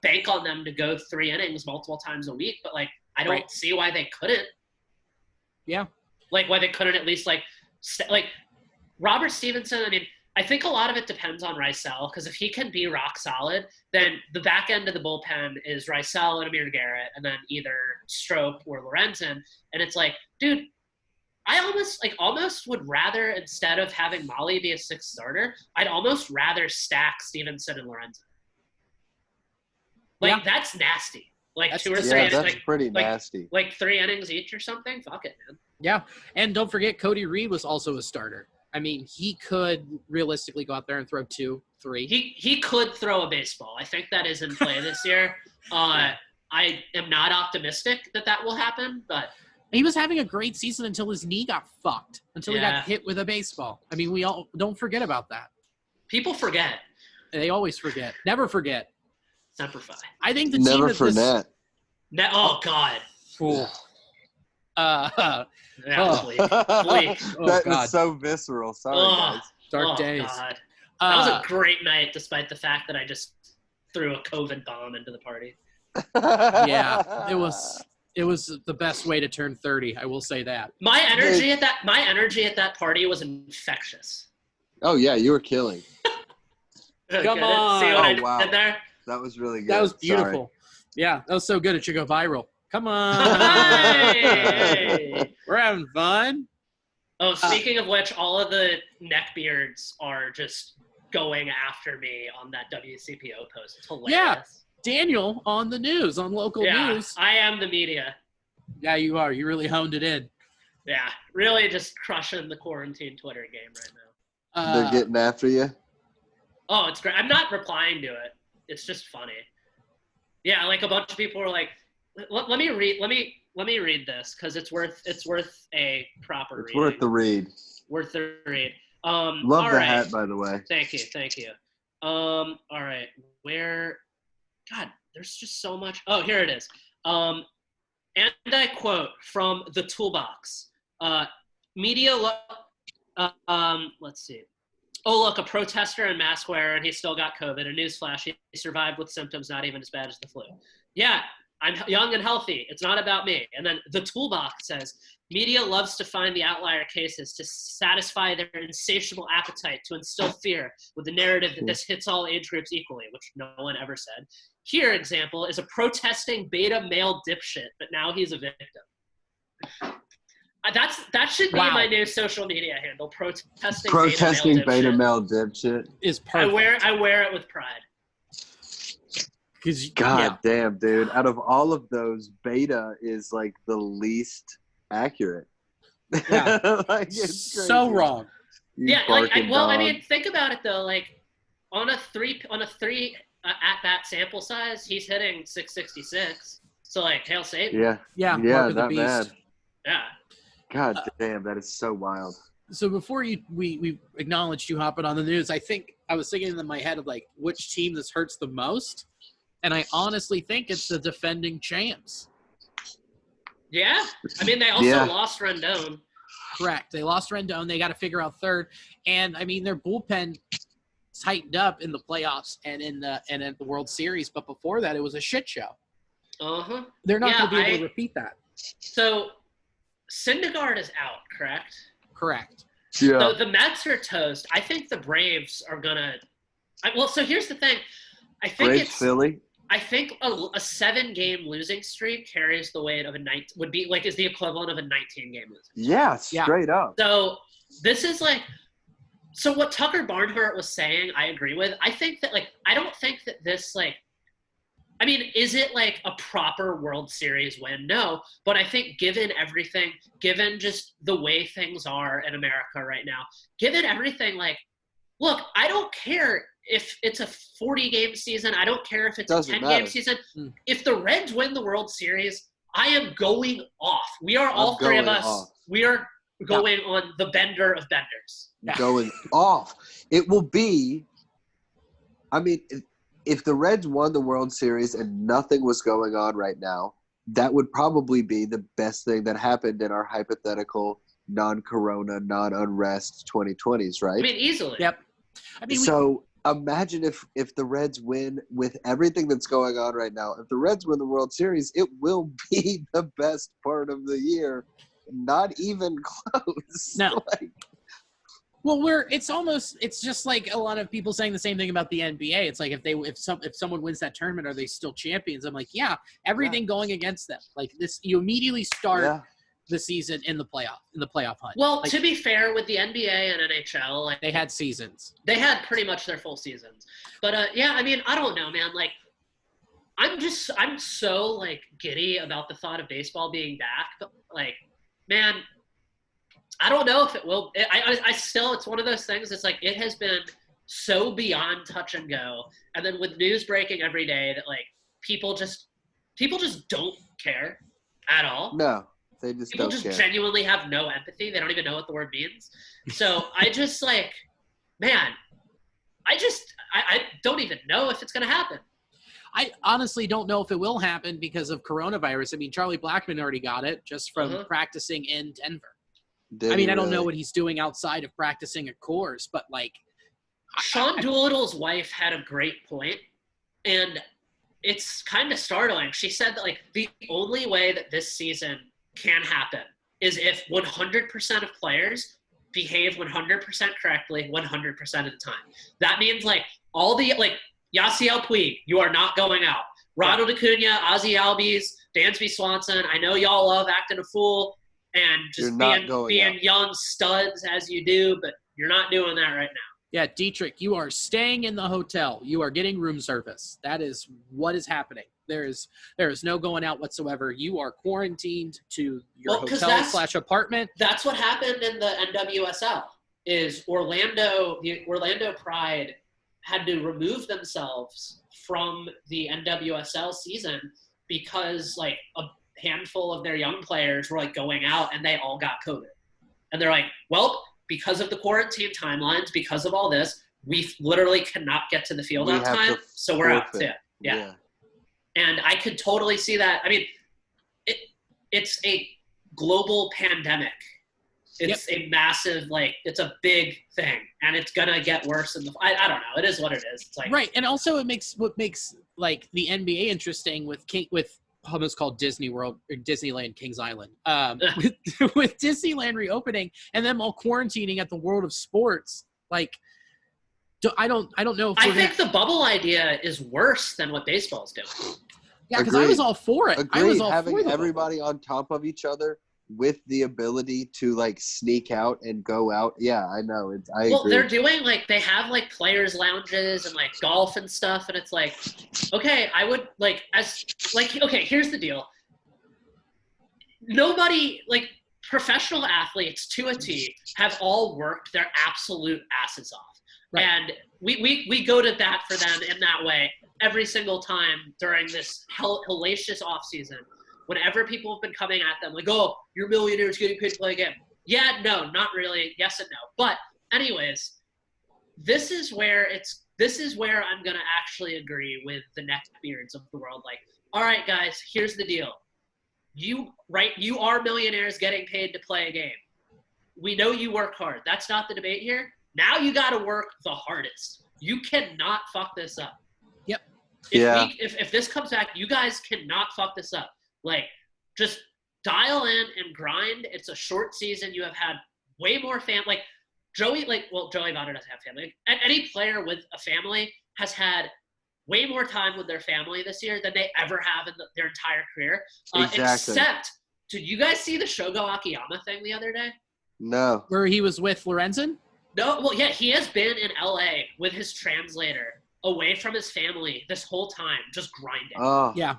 bank on them to go 3 innings multiple times a week, but I don't see why they couldn't. Yeah. Why they couldn't at least Robert Stevenson, I think a lot of it depends on Rysel, because if he can be rock solid, then the back end of the bullpen is Rysel and Amir Garrett, and then either Strop or Lorenzen. And it's dude, I almost would rather, instead of having Molly be a 6th starter, I'd almost rather stack Stevenson and Lorenzen. That's nasty. That's 2 or 3 innings. That's pretty nasty. 3 innings each or something? Fuck it, man. Yeah. And don't forget, Cody Reed was also a starter. He could realistically go out there and throw 2, 3. He could throw a baseball. I think that is in play this year. I am not optimistic that will happen, but he was having a great season until his knee got fucked, until he got hit with a baseball. We all don't forget about that. People forget. They always forget. Never forget. Semper Fi. I think the team Never that for this. net. Oh God. Cool. Yeah, Oh. bleak. Bleak. Oh, That God. was so visceral. Sorry, Oh, guys. Dark days. God. That was Uh, a great night, despite the fact that I just threw a COVID bomb into the party. yeah, it was the best way to turn 30. I will say that. My energy at that party was infectious. Oh yeah, you were killing. Come Get on. it? See what I wow. did there? That was really good. That was Sorry. beautiful. Yeah, that was so good it should go viral. Come on. Hey! We're having fun. Oh, speaking of which, all of the neckbeards are just going after me on that WCPO post. It's hilarious. Yeah. Daniel on the news, on local news. I am the media. Yeah, you are. You really honed it in. Yeah, really just crushing the quarantine Twitter game right now. They're getting after you. Oh, it's great. I'm not replying to it. It's just funny. Yeah, like a bunch of people were like, let me read this because it's worth a proper It's reading. worth the read. Worth the read. Love all the right. hat, by the way. Thank you. All right. Where? God, there's just so much. Oh, here it is. And I quote from the Toolbox. Media. Let's see. Oh, look, a protester and mask wearer, and he still got COVID. A newsflash, he survived with symptoms not even as bad as the flu. Yeah, I'm young and healthy. It's not about me. And then the Toolbox says, media loves to find the outlier cases to satisfy their insatiable appetite to instill fear with the narrative that this hits all age groups equally, which no one ever said. Here, example, is a protesting beta male dipshit, but now he's a victim. That should be my new social media handle. Protesting beta male dipshit is perfect. I wear it with pride. God damn, dude! Out of all of those, beta is like the least accurate. Yeah, like, it's crazy. So wrong. Yeah, like I mean, think about it though. Like on a three at that sample size, he's hitting 666. So like, hail Satan. Yeah, that the beast. bad. Yeah. God damn, that is so wild. So before we acknowledged you hopping on the news, I think I was thinking in my head of like which team this hurts the most, and I honestly think it's the defending champs. Yeah, I mean they also lost Rendon. Correct. They lost Rendon. They got to figure out third, and I mean their bullpen tightened up in the playoffs and in the World Series, but before that it was a shit show. They're not going to be able to repeat that. So Syndergaard is out, correct? Correct. Yeah. The Mets are toast. I think the Braves are gonna. So here's the thing. I think Braves, Philly. I think a 7-game losing streak carries the weight of a 9. Would be like is the equivalent of a 19-game losing streak. Yeah, straight up. So this is like. So what Tucker Barnhart was saying, I agree with. I think that I don't think that this I mean, is it like a proper World Series win? No. But I think given everything, given just the way things are in America right now, given everything, look, I don't care if it's a 40-game season. I don't care if it's a 10-game season. If the Reds win the World Series, I am going off. We are all three of us. We are going on the bender of benders. Going off. It will be – I mean – if the Reds won the World Series and nothing was going on right now, that would probably be the best thing that happened in our hypothetical non-corona, non-unrest 2020s, right? I mean, easily. Yep. I mean, so imagine if the Reds win with everything that's going on right now. If the Reds win the World Series, it will be the best part of the year. Not even close. No. Well, it's just like a lot of people saying the same thing about the NBA. It's like if someone wins that tournament, are they still champions? I'm like, everything going against them. Like this, you immediately start the season in the playoff hunt. Well, to be fair, with the NBA and NHL, they had seasons. They had pretty much their full seasons. But I mean, I don't know, man. I'm so giddy about the thought of baseball being back. But man. I don't know if it will. I still, it's one of those things. It's it has been so beyond touch and go. And then with news breaking every day that people just don't care at all. No, they just people don't just care. Genuinely have no empathy. They don't even know what the word means. So I just man, I don't even know if it's going to happen. I honestly don't know if it will happen because of coronavirus. I mean, Charlie Blackmon already got it just from practicing in Denver. Did I mean, he I don't know really? what he's doing outside of practicing at Coors, but like Sean Doolittle's wife had a great point, and it's kind of startling. She said that like the only way that this season can happen is if 100% of players behave 100% correctly 100% of the time. That means like all the like Yasiel Puig, you are not going out. Ronald Acuna, Ozzie Albies, Dansby Swanson. I know y'all love acting a fool and just being young studs as you do, but you're not doing that right now. Yeah, Dietrich, you are staying in the hotel. You are getting room service. That is what is happening. There is no going out whatsoever. You are quarantined to your hotel/apartment. That's what happened in the NWSL. Is the Orlando Pride had to remove themselves from the NWSL season because like a handful of their young players were like going out and they all got COVID. And they're like, well, because of the quarantine timelines, because of all this, we literally cannot get to the field on time, so we're out too. Yeah. And I could totally see that. I mean, it's a global pandemic. It's a massive, like, it's a big thing, and it's gonna get worse. I don't know. It is what it is. It's like right, and also what makes like the NBA interesting with almost called Disney World or Disneyland Kings Island, with Disneyland reopening and them all quarantining at the World of Sports. Like, I don't know. I think the bubble idea is worse than what baseball's doing. Yeah, because I was all for it. Agreed. I was all having for everybody on top of each other with the ability to like sneak out and go out. Yeah, I know. Well, they're doing like they have like players lounges and like golf and stuff, and it's like, okay, I would like okay, here's the deal. Nobody like professional athletes to a T have all worked their absolute asses off. Right. And we go to bat for them in that way every single time during this hellacious offseason. Whenever people have been coming at them like, oh, you're millionaires getting paid to play a game. Yeah, no, not really. Yes and no. But anyways, this is where I'm going to actually agree with the neckbeards of the world. Like, all right, guys, here's the deal. You are millionaires getting paid to play a game. We know you work hard. That's not the debate here. Now you got to work the hardest. You cannot fuck this up. Yep. If this comes back, you guys cannot fuck this up. Like, just dial in and grind. It's a short season. You have had way more like Joey Votto doesn't have family. Any player with a family has had way more time with their family this year than they ever have in their entire career. Exactly. Except, did you guys see the Shogo Akiyama thing the other day? No. Where he was with Lorenzen? No, well, yeah, he has been in LA with his translator away from his family this whole time, just grinding. Oh. Yeah.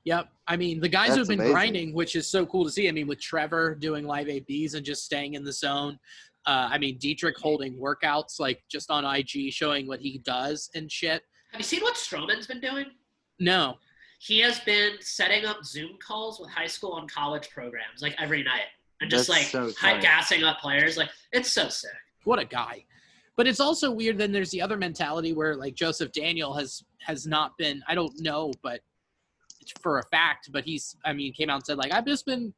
Yep. I mean, the guys who've been grinding, which is so cool to see. I mean, with Trevor doing live ABs and just staying in the zone. I mean, Dietrich holding workouts, like just on IG, showing what he does and shit. Have you seen what Stroman's been doing? No. He has been setting up Zoom calls with high school and college programs, like every night. And just gassing up players. Like, it's so sick. What a guy. But it's also weird. Then there's the other mentality where like Joseph Daniel has not been, I don't know, but for a fact, but came out and said like, I've just been,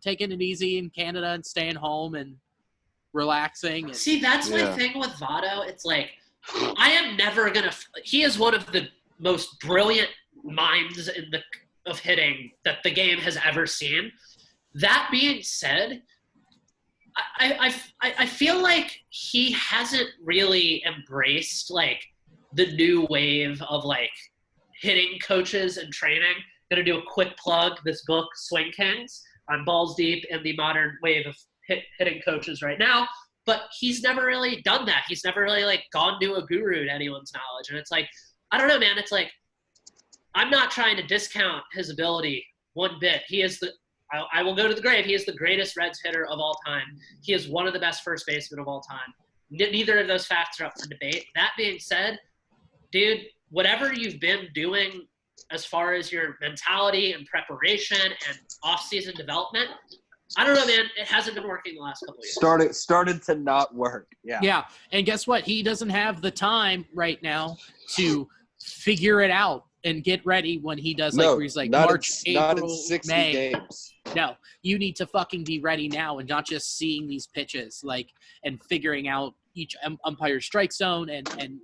taking it easy in Canada and staying home and relaxing. And, see, that's my thing with Votto. It's like, I am never going to, he is one of the most brilliant minds of hitting that the game has ever seen. That being said, I feel like he hasn't really embraced like the new wave of like hitting coaches and training. Gonna do a quick plug. This book, Swing Kings, on balls deep in the modern wave of hitting coaches right now. But he's never really done that. He's never really like gone to a guru to anyone's knowledge. And it's like, I don't know, man. It's like, I'm not trying to discount his ability one bit. He is I will go to the grave. He is the greatest Reds hitter of all time. He is one of the best first basemen of all time. Neither of those facts are up for debate. That being said, dude, whatever you've been doing as far as your mentality and preparation and off-season development, I don't know, man. It hasn't been working the last couple of years. Started to not work. Yeah. Yeah, and guess what? He doesn't have the time right now to figure it out. and get ready when he does No, where he's like not March, in, not in April, 60 May. games. No, you need to fucking be ready now and not just seeing these pitches and figuring out each umpire's strike zone and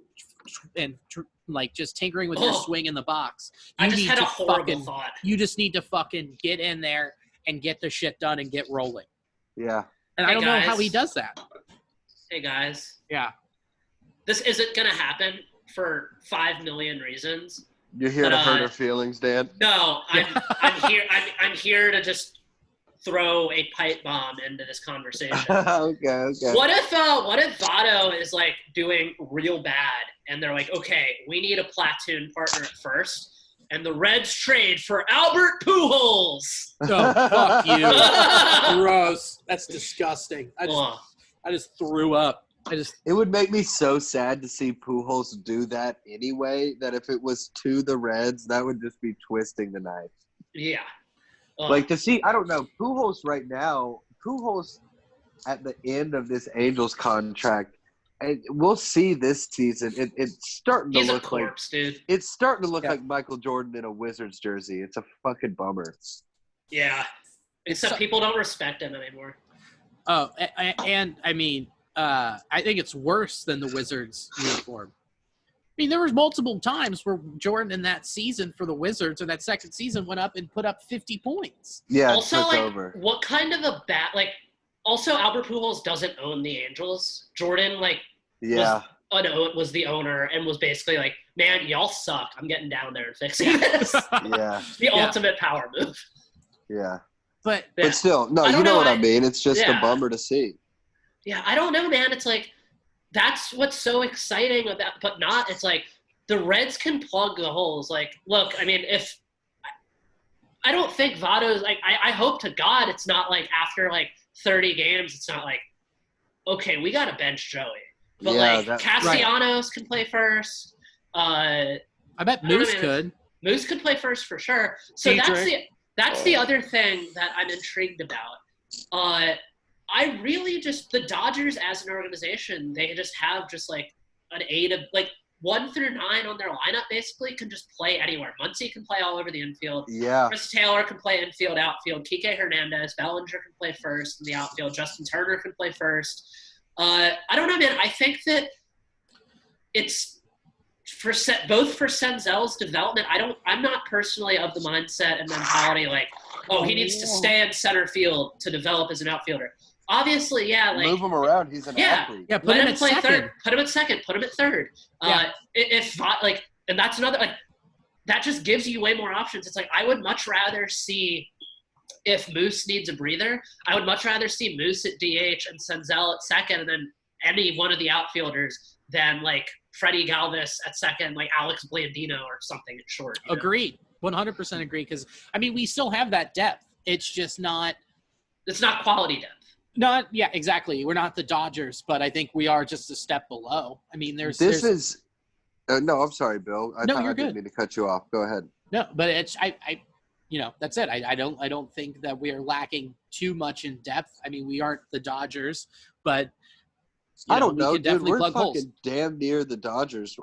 just tinkering with your swing in the box. I just had a horrible thought. You just need to fucking get in there and get the shit done and get rolling. Yeah. And Hey, I don't know guys. how he does that. Hey guys, Yeah. this isn't gonna happen for 5 million reasons. You're here But, to hurt her feelings, Dan? No, I'm here. I'm here to just throw a pipe bomb into this conversation. Okay. What if Votto is like doing real bad, and they're like, okay, we need a platoon partner at first, and the Reds trade for Albert Pujols. Oh, fuck you. Gross. That's disgusting. I just threw up. It would make me so sad to see Pujols do that anyway, that if it was to the Reds, that would just be twisting the knife. Yeah. Like to see, I don't know, Pujols right now, Pujols at the end of this Angels contract, and we'll see this season, it's starting to He's look a corpse, dude. It's starting to look like Michael Jordan in a Wizards jersey. It's a fucking bummer. Yeah. Except people don't respect him anymore. Oh, and I mean, I think it's worse than the Wizards uniform. I mean, there was multiple times where Jordan in that season for the Wizards or that second season went up and put up 50 points. Yeah, also, took like, over. what kind of a also Albert Pujols doesn't own the Angels. Jordan, was the owner and was basically like, man, y'all suck. I'm getting down there and fixing this. Yeah. The ultimate power move. Yeah. But still, no, you know what I mean. It's just a bummer to see. Yeah, I don't know, man. It's like, that's what's so exciting about, but not, it's like, the Reds can plug the holes. Like, look, I mean, I don't think Votto's, like, I hope to God it's not like after, 30 games, it's not like, okay, we got to bench Joey. But, Castellanos can play first. I bet Moose could. Moose could play first for sure. So that's the other thing that I'm intrigued about. I really the Dodgers as an organization, they just have an 8 of 1 through 9 on their lineup basically can just play anywhere. Muncy can play all over the infield. Yeah. Chris Taylor can play infield, outfield. Kike Hernandez, Bellinger can play first in the outfield. Justin Turner can play first. I don't know, man. I think that it's both for Senzel's development. I'm not personally of the mindset and mentality he needs to stay in center field to develop as an outfielder. Obviously, yeah. Move him around. He's an athlete. Yeah, put him at second. Third. Put him at second. Put him at third. And that's another that just gives you way more options. It's I would much rather see if Moose needs a breather. I would much rather see Moose at DH and Senzel at second, and then any one of the outfielders than Freddie Galvis at second, Alex Blandino or something at short. Agreed. 100% agree. Because we still have that depth. It's just not. It's not quality depth. Yeah, exactly. We're not the Dodgers, but I think we are just a step below. No, I'm sorry, Bill. You're good. I didn't mean to cut you off. Go ahead. No, but it's that's it. I don't think that we are lacking too much in depth. We aren't the Dodgers, but I don't know, dude. We're plug fucking holes. Damn near the Dodgers.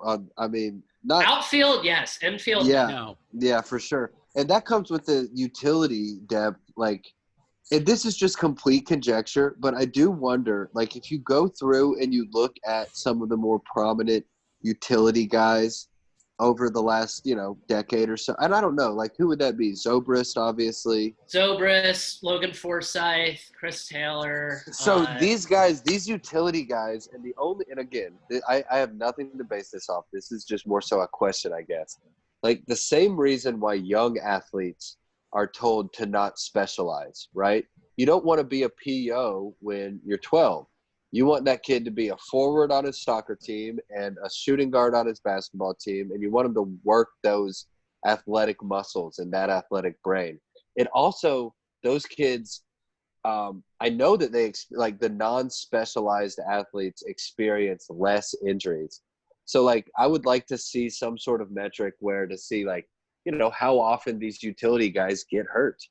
Not outfield, yes. Infield, no. Yeah, for sure. And that comes with the utility depth. And this is just complete conjecture, but I do wonder, if you go through and you look at some of the more prominent utility guys over the last, decade or so, and I don't know, who would that be? Zobrist, obviously. Zobrist, Logan Forsythe, Chris Taylor. So these guys, these utility guys, and again, I have nothing to base this off. This is just more so a question, I guess. The same reason why young athletes are told to not specialize, right? You don't want to be a PO when you're 12. You want that kid to be a forward on his soccer team and a shooting guard on his basketball team, and you want him to work those athletic muscles and that athletic brain. It also, those kids, I know that they, the non-specialized athletes experience less injuries. So, I would like to see some sort of metric where to see, how often these utility guys get hurt.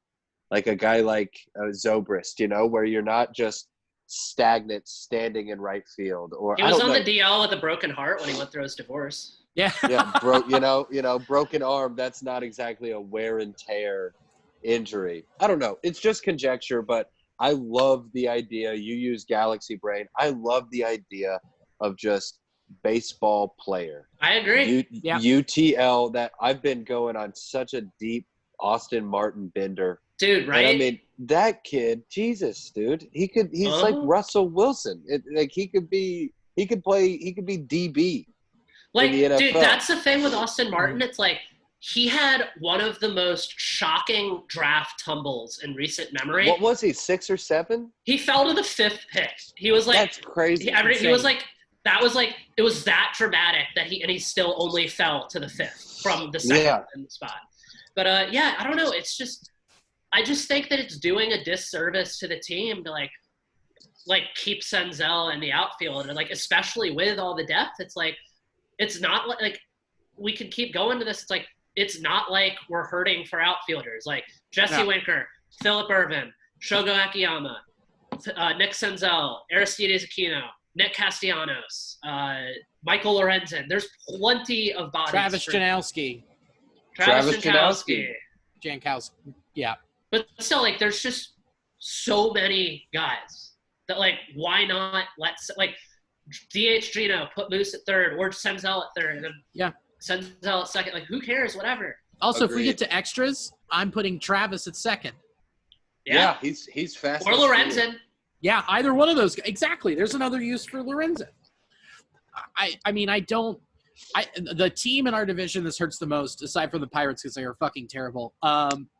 A guy like Zobrist, where you're not just stagnant standing in right field. Or He was on the DL with a broken heart when he went through his divorce. Yeah. Yeah, broken arm. That's not exactly a wear and tear injury. I don't know. It's just conjecture, but I love the idea. You use Galaxy Brain. I love the idea of just baseball player. I agree. UTL. That I've been going on such a deep Austin Martin bender. Dude, right? And I mean, that kid, Jesus, dude. He's like Russell Wilson. He could be DB. Like, in the NFL. dude, that's the thing with Austin Martin. It's like he had one of the most shocking draft tumbles in recent memory. What was he, 6 or 7? He fell to the 5th pick. He was like, that's crazy. He was like, it was that dramatic that he still only fell to the 5th from the second in the spot. But I don't know. It's just, I just think that it's doing a disservice to the team to like keep Senzel in the outfield, and like especially with all the depth. It's like, it's not like we could keep going to this. It's like, it's not like we're hurting for outfielders. Like Jesse Winker, Phillip Ervin, Shogo Akiyama, Nick Senzel, Aristides Aquino, Nick Castellanos, Michael Lorenzen. There's plenty of bodies. Travis Jankowski. Jankowski. Yeah. But still, like, there's just so many guys that, like, why not like DH Gino, put Moose at third, or Senzel at third, and then Senzel at second. Like, who cares? Whatever. Also, if we get to extras, I'm putting Travis at second. Yeah, he's fast. Or Lorenzen. Yeah, either one of those. Exactly. There's another use for Lorenzen. The team in our division this hurts the most, aside from the Pirates because they are fucking terrible,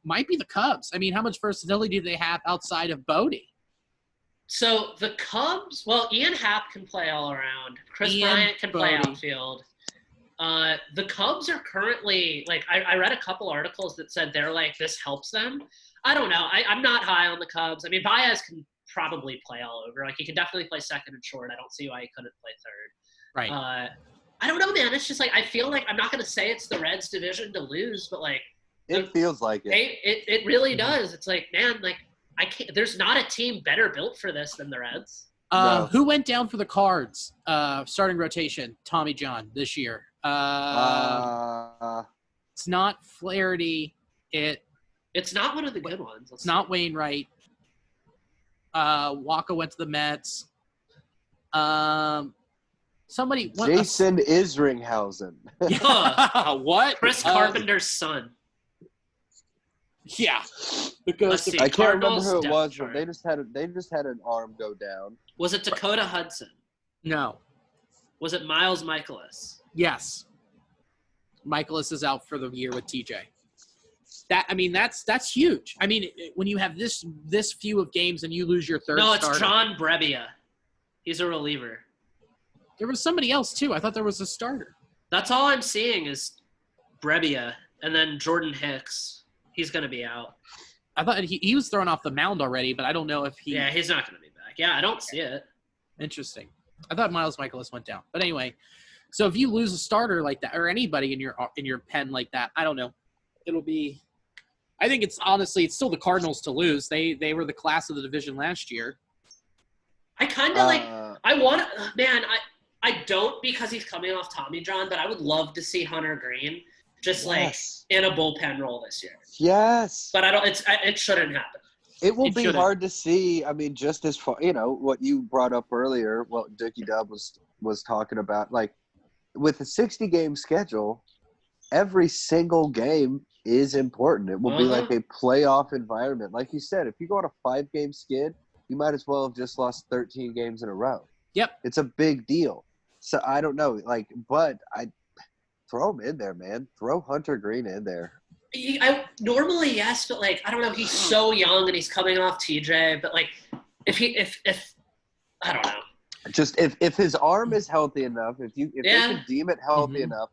might be the Cubs. I mean, how much versatility do they have outside of Bodie? So the Cubs, well, Ian Happ can play all around. Chris Bryant can play outfield. The Cubs are currently, like, I read a couple articles that said they're like, this helps them. I don't know. I'm not high on the Cubs. I mean, Baez can probably play all over. Like, he can definitely play second and short. I don't see why he couldn't play third. Right. I don't know, man. It's just like, I feel like, I'm not going to say it's the Reds division to lose, but like, it feels like it. It really does. It's like, man, like, I can't. There's not a team better built for this than the Reds. No. Who went down for the Cards? Starting rotation, Tommy John this year. It's not Flaherty. It's not one of the good ones. It's not Wainwright. Waka went to the Mets. Jason Isringhausen. What? Chris Carpenter's son. Yeah. I can't remember who it was, but they just had an arm go down. Was it Dakota Hudson? No. Was it Miles Michaelis? Yes. Michaelis is out for the year with TJ. That's huge. I mean, when you have this few of games and you lose your third starter. No, it's John Brebbia. He's a reliever. There was somebody else, too. I thought there was a starter. That's all I'm seeing is Brebbia, and then Jordan Hicks. He's going to be out. I thought he was thrown off the mound already, but I don't know if he – Yeah, he's not going to be back. Yeah, I don't see it. Interesting. I thought Miles Michaelis went down. But anyway, so if you lose a starter like that or anybody in your pen like that, I don't know. It'll be – I think it's still the Cardinals to lose. They were the class of the division last year. I kind of I want – man, I don't because he's coming off Tommy John, but I would love to see Hunter Green – just like in a bullpen role this year. Yes. But it shouldn't happen. It will be hard to see. I mean, just as far, what you brought up earlier, what Dookie Dub was talking about, like with a 60-game schedule, every single game is important. It will be like a playoff environment. Like you said, if you go on a 5-game skid, you might as well have just lost 13 games in a row. Yep. It's a big deal. So I don't know, but throw him in there, man. Throw Hunter Green in there. Normally, yes, but I don't know. He's so young and he's coming off TJ. But if I don't know. Just if his arm is healthy enough, if they can deem it healthy enough,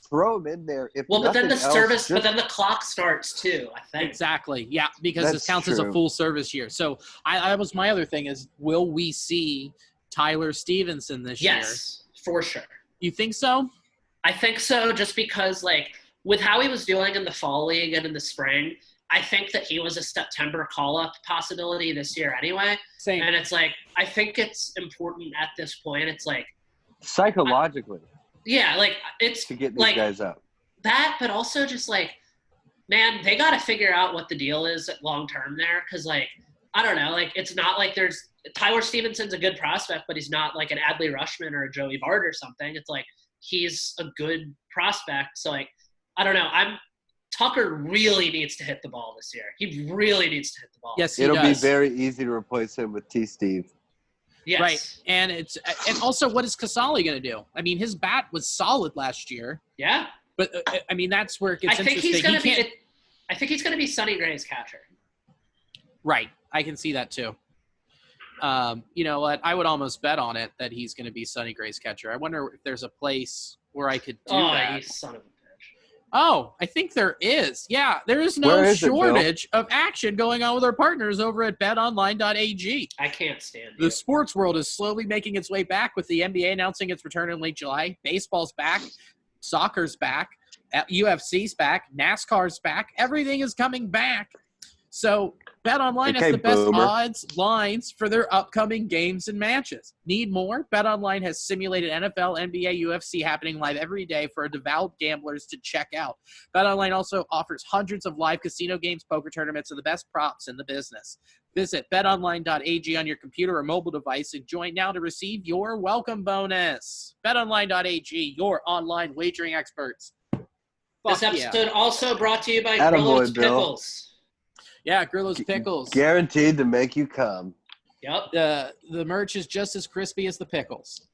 throw him in there. But then the clock starts too. I think exactly. Yeah, because this counts as a full service year. So that was my other thing is, will we see Tyler Stevenson this year? Yes, for sure. You think so? I think so, just because with how he was doing in the fall league and in the spring, I think that he was a September call-up possibility this year anyway. Same. And it's like, I think it's important at this point. It's like, Psychologically, yeah, like it's to get these like guys up. that, but also just like, man, they got to figure out what the deal is long term there. Cause like, I don't know, like it's not like there's Tyler Stevenson's a good prospect, but he's not like an Adley Rushman or a Joey Bart or something. It's like, he's a good prospect. So like, I don't know. Tucker really needs to hit the ball this year. He really needs to hit the ball. Yes, he It'll does. be very easy to replace him with Steve. Yes. Right. And also, what is Casali going to do? I mean, his bat was solid last year. Yeah. But, I mean, that's where it gets I think interesting. I think he's going to be Sonny Gray's catcher. Right. I can see that too. You know what? I would almost bet on it that he's going to be Sonny Gray's catcher. I wonder if there's a place where I could do that. Oh, you son of a bitch. Oh, I think there is. Yeah, there is no shortage of action going on with our partners over at betonline.ag. I can't stand The you. sports world is slowly making its way back with the NBA announcing its return in late July. Baseball's back. Soccer's back. UFC's back. NASCAR's back. Everything is coming back. So BetOnline has the best odds, lines for their upcoming games and matches. Need more? BetOnline has simulated NFL, NBA, UFC happening live every day for devout gamblers to check out. BetOnline also offers hundreds of live casino games, poker tournaments, and the best props in the business. Visit betonline.ag on your computer or mobile device and join now to receive your welcome bonus. Betonline.ag, your online wagering experts. This episode also brought to you by Attaboy, Grillo's Bill. Pickles. Yeah, Grillo's Pickles. Guaranteed to make you come. Yep. The merch is just as crispy as the pickles.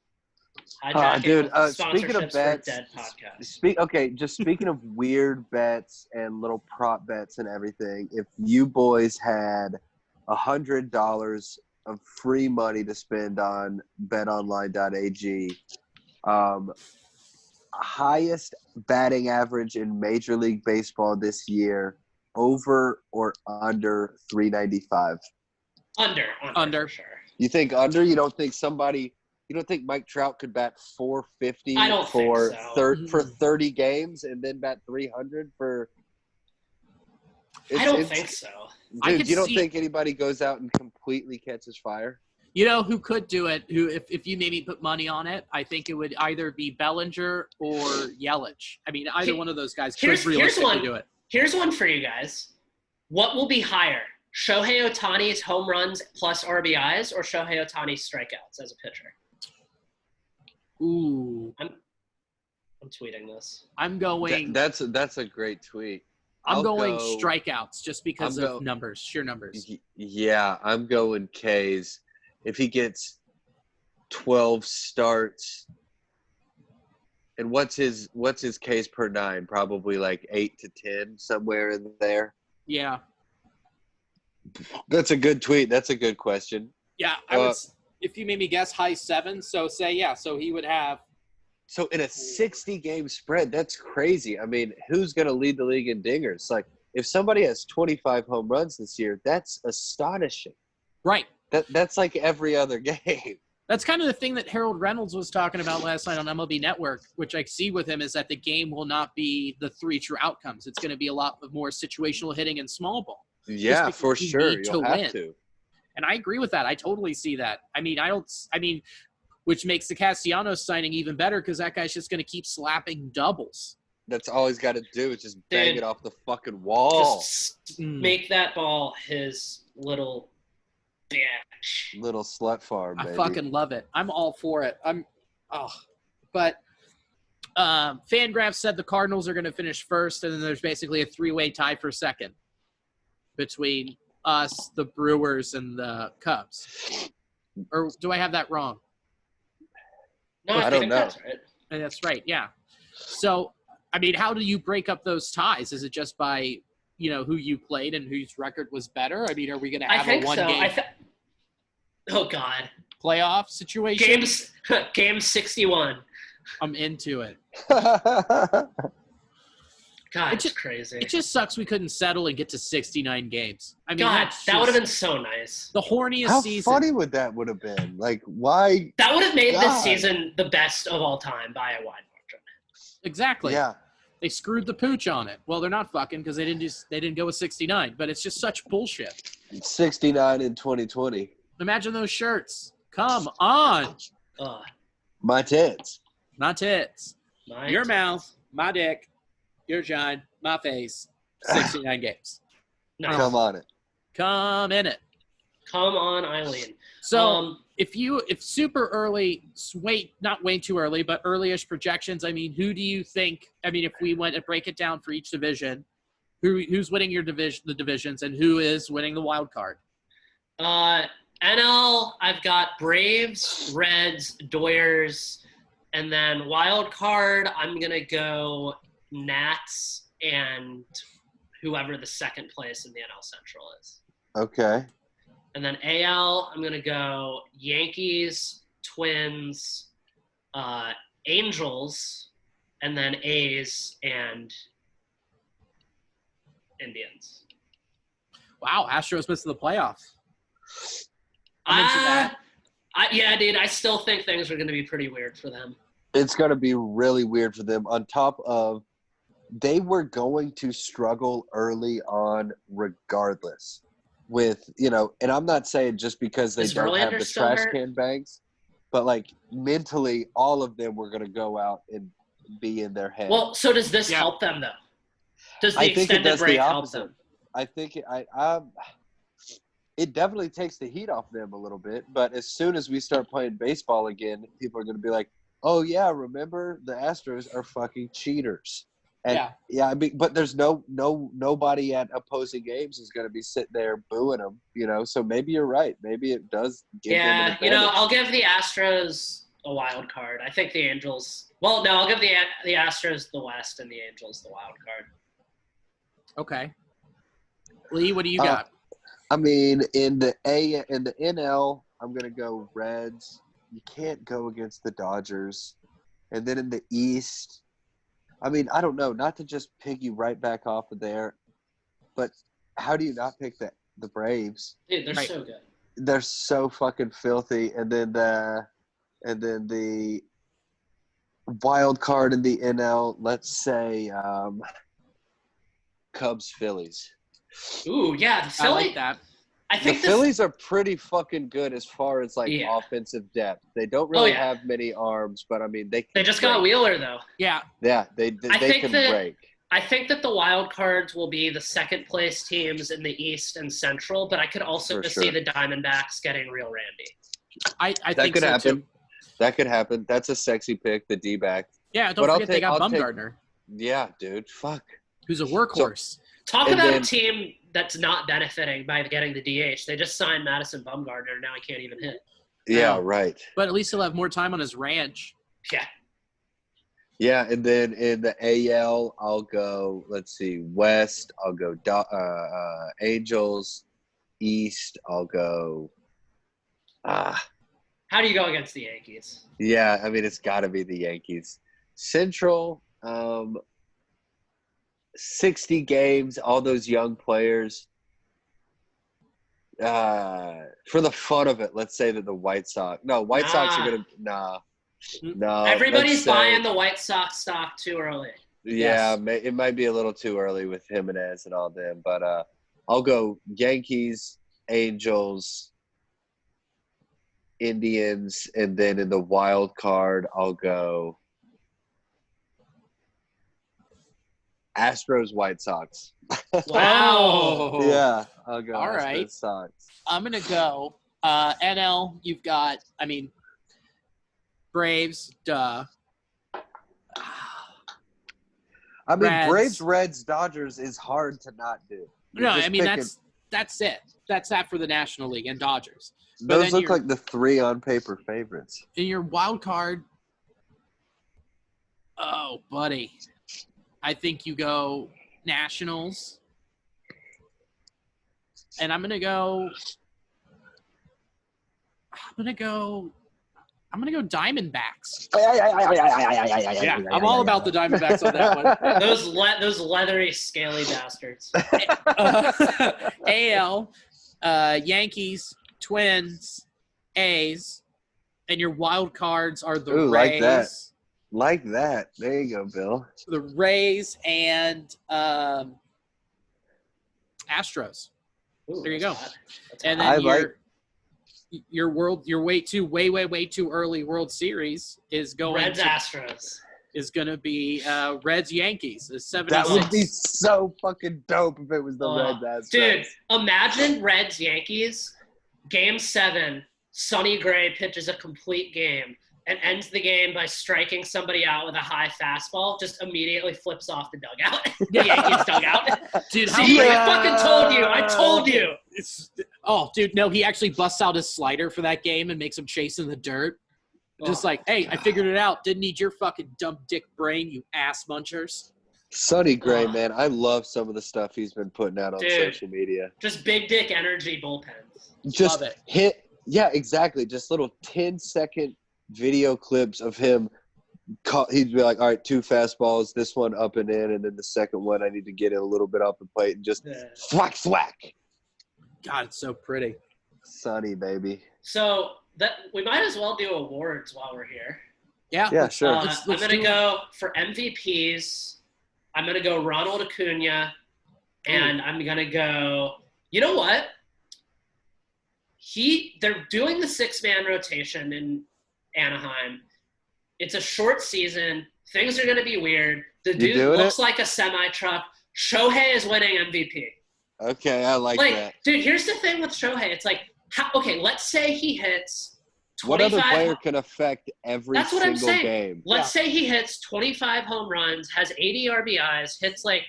Dude, Sponsorships speaking of for bets, Dead Podcast. Just speaking of weird bets and little prop bets and everything, if you boys had $100 of free money to spend on betonline.ag, highest batting average in Major League Baseball this year, over or under 395? Under. For sure. You think under? You don't think Mike Trout could bat 450 I don't for think so. for 30 games and then bat 300 for I don't think so. Dude, you don't think anybody goes out and completely catches fire? You know who could do it? Who, if you maybe put money on it, I think it would either be Bellinger or Yelich. I mean, either one of those guys could realistically do it. Here's one for you guys. What will be higher? Shohei Ohtani's home runs plus RBIs or Shohei Ohtani's strikeouts as a pitcher? Ooh. I'm tweeting this. I'm going. That's a great tweet. I'm going strikeouts just because of numbers, sheer numbers. Yeah, I'm going K's. If he gets 12 starts, and what's his K's per nine? Probably like 8 to 10, somewhere in there. Yeah. That's a good tweet. That's a good question. Yeah, I would. If you made me guess, high 7. So so he would have. So in a 60-game spread, that's crazy. I mean, who's going to lead the league in dingers? Like, if somebody has 25 home runs this year, that's astonishing. Right. That's like every other game. That's kind of the thing that Harold Reynolds was talking about last night on MLB Network, which I see with him, is that the game will not be the 3 true outcomes. It's going to be a lot more situational hitting and small ball. Yeah, for sure. You'll have to. And I agree with that. I totally see that. I mean, which makes the Castellanos signing even better because that guy's just going to keep slapping doubles. That's all he's got to do is just bang it off the fucking wall. Just make that ball his little bitch. Little slut farm, baby. I fucking love it. I'm all for it. But Fangraphs said the Cardinals are going to finish first, and then there's basically a 3-way tie for second between us, the Brewers, and the Cubs. Or do I have that wrong? No, I think that's right. That's right, yeah. So, I mean, how do you break up those ties? Is it just by, who you played and whose record was better? I mean, are we going to have a one-game oh, God. playoff situation? Game 61. I'm into it. God, it's crazy. It just sucks we couldn't settle and get to 69 games. I mean, God, that would have been so nice. The horniest season. How funny would that would have been? Like, why? That would have made this season the best of all time by a wide margin. Exactly. Yeah. They screwed the pooch on it. Well, they're not fucking because they didn't go with 69. But it's just such bullshit. 69 in 2020. Imagine those shirts. Come on. My tits. My tits. Your mouth. My dick. Your shine. My face. 69 games. Nice. Come on it. Come in it. Come on, Eileen. So if super early, not way too early, but early-ish projections, I mean, who do you think, I mean, if we went and break it down for each division, who's winning the divisions, and who is winning the wild card? NL, I've got Braves, Reds, Doyers, and then wild card, I'm going to go Nats and whoever the second place in the NL Central is. Okay. And then AL, I'm going to go Yankees, Twins, Angels, and then A's and Indians. Wow, Astros missed the playoffs. I'm into that. Yeah, dude, I still think things are going to be pretty weird for them. It's going to be really weird for them. On top of, they were going to struggle early on regardless. With, and I'm not saying just because they don't have the trash can bags, but like mentally, all of them were going to go out and be in their head. Well, so does this help them though? Does the extended break help them? I think it definitely takes the heat off them a little bit. But as soon as we start playing baseball again, people are going to be like, "Oh yeah, remember the Astros are fucking cheaters." And I mean, but there's nobody at opposing games is going to be sitting there booing them, So maybe you're right. Maybe it does give them an advantage. I'll give the Astros a wild card. I think the Angels. Well, no, I'll give the Astros the West and the Angels the wild card. Okay. Lee, what do you got? I mean, in the NL, I'm going to go Reds. You can't go against the Dodgers. And then in the East, I mean, I don't know, not to just piggy right back off of there, but how do you not pick the Braves? Dude, they're so good. They're so fucking filthy. And then the wild card in the NL, let's say Cubs, Phillies. Ooh, yeah, the Phillies. I like that. I think the Phillies are pretty fucking good as far as offensive depth. They don't really have many arms, but I mean they just got Wheeler though. Yeah. Yeah, they can break. I think that the wild cards will be the second place teams in the East and Central, but I could also see the Diamondbacks getting real randy. I that think could so happen. Too. That could happen. That's a sexy pick, the D-back. Yeah, don't forget they got Bumgarner. Yeah, dude. Fuck. Who's a workhorse. Talk about a team that's not benefiting by getting the DH. They just signed Madison Bumgarner. Now he can't even hit. Yeah, right. But at least he'll have more time on his ranch. Yeah. Yeah, and then in the AL, I'll go, let's see, West, I'll go Angels. East, I'll go How do you go against the Yankees? Yeah, I mean, it's got to be the Yankees. Central, 60 games, all those young players. For the fun of it, let's say that the White Sox – White Sox are going to – No. Everybody's buying the White Sox stock too early. Yeah, it might be a little too early with Jimenez and all them. But I'll go Yankees, Angels, Indians, and then in the wild card, I'll go Astros, White Sox. Wow. Yeah, I'll go all Astros, right. Sox. I'm going to go NL. You've got, Braves, duh. I mean, Reds. Braves, Reds, Dodgers is hard to not do. That's it. That's that for the National League and Dodgers. Those look like the three on paper favorites. In your wild card, oh, buddy. I think you go Nationals. And I'm going to go Diamondbacks. Yeah, I'm all about the Diamondbacks on that one. Those leathery, scaly bastards. AL, Yankees, Twins, A's, and your wild cards are the Rays, like that. Like that. There you go, Bill. The Rays and Astros. Ooh, There you that's go. hot. That's And hot. then your way too early World Series is Reds Astros. is going to be Reds Yankees. Is 76. That would be so fucking dope if it was the Reds Astros. Dude, imagine Reds Yankees, Game 7, Sonny Gray pitches a complete game and ends the game by striking somebody out with a high fastball, just immediately flips off the dugout. The Yankees dugout. Dude, See, I fucking told you. I told you. Dude, no, he actually busts out his slider for that game and makes him chase in the dirt. Just like, hey, I figured it out. Didn't need your fucking dumb dick brain, you ass munchers. Sonny Gray, man, I love some of the stuff he's been putting out on social media. Just big dick energy bullpens. Just love it. Yeah, exactly. Just little 10-second video clips of him. He'd be like, all right, 2 fastballs, this one up and in, and then the second one I need to get it a little bit off the plate and just thwack, thwack. God, it's so pretty. Sonny, baby. So that we might as well do awards while we're here. Yeah, sure. I'm going to go for MVPs. I'm going to go Ronald Acuna, and I'm going to go – you know what? They're doing the 6-man rotation in Anaheim. It's a short season. Things are going to be weird. The dude looks like a semi-truck. Shohei is winning MVP. Okay, I like that. Dude, here's the thing with Shohei. It's like, let's say he hits 25. What other player can affect every single game? Let's say he hits 25 home runs, has 80 RBIs, hits like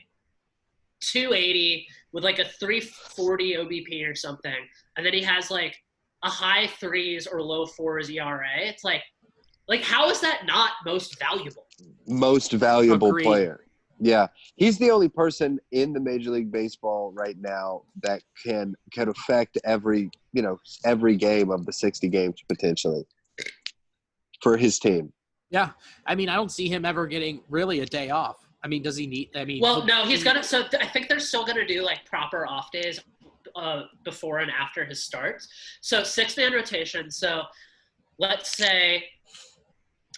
280 with like a 340 OBP or something, and then he has like a high 3s or low 4s ERA. It's like how is that not most valuable? Most valuable Agreed. player. Yeah, he's the only person in the Major League Baseball right now that can affect every game of the 60 games potentially for his team. Yeah, I mean, I don't see him ever getting really a day off. I mean, does he need? I mean, well, no, he's gonna. So I think they're still gonna do like proper off days before and after his starts. So 6-man rotation. So let's say.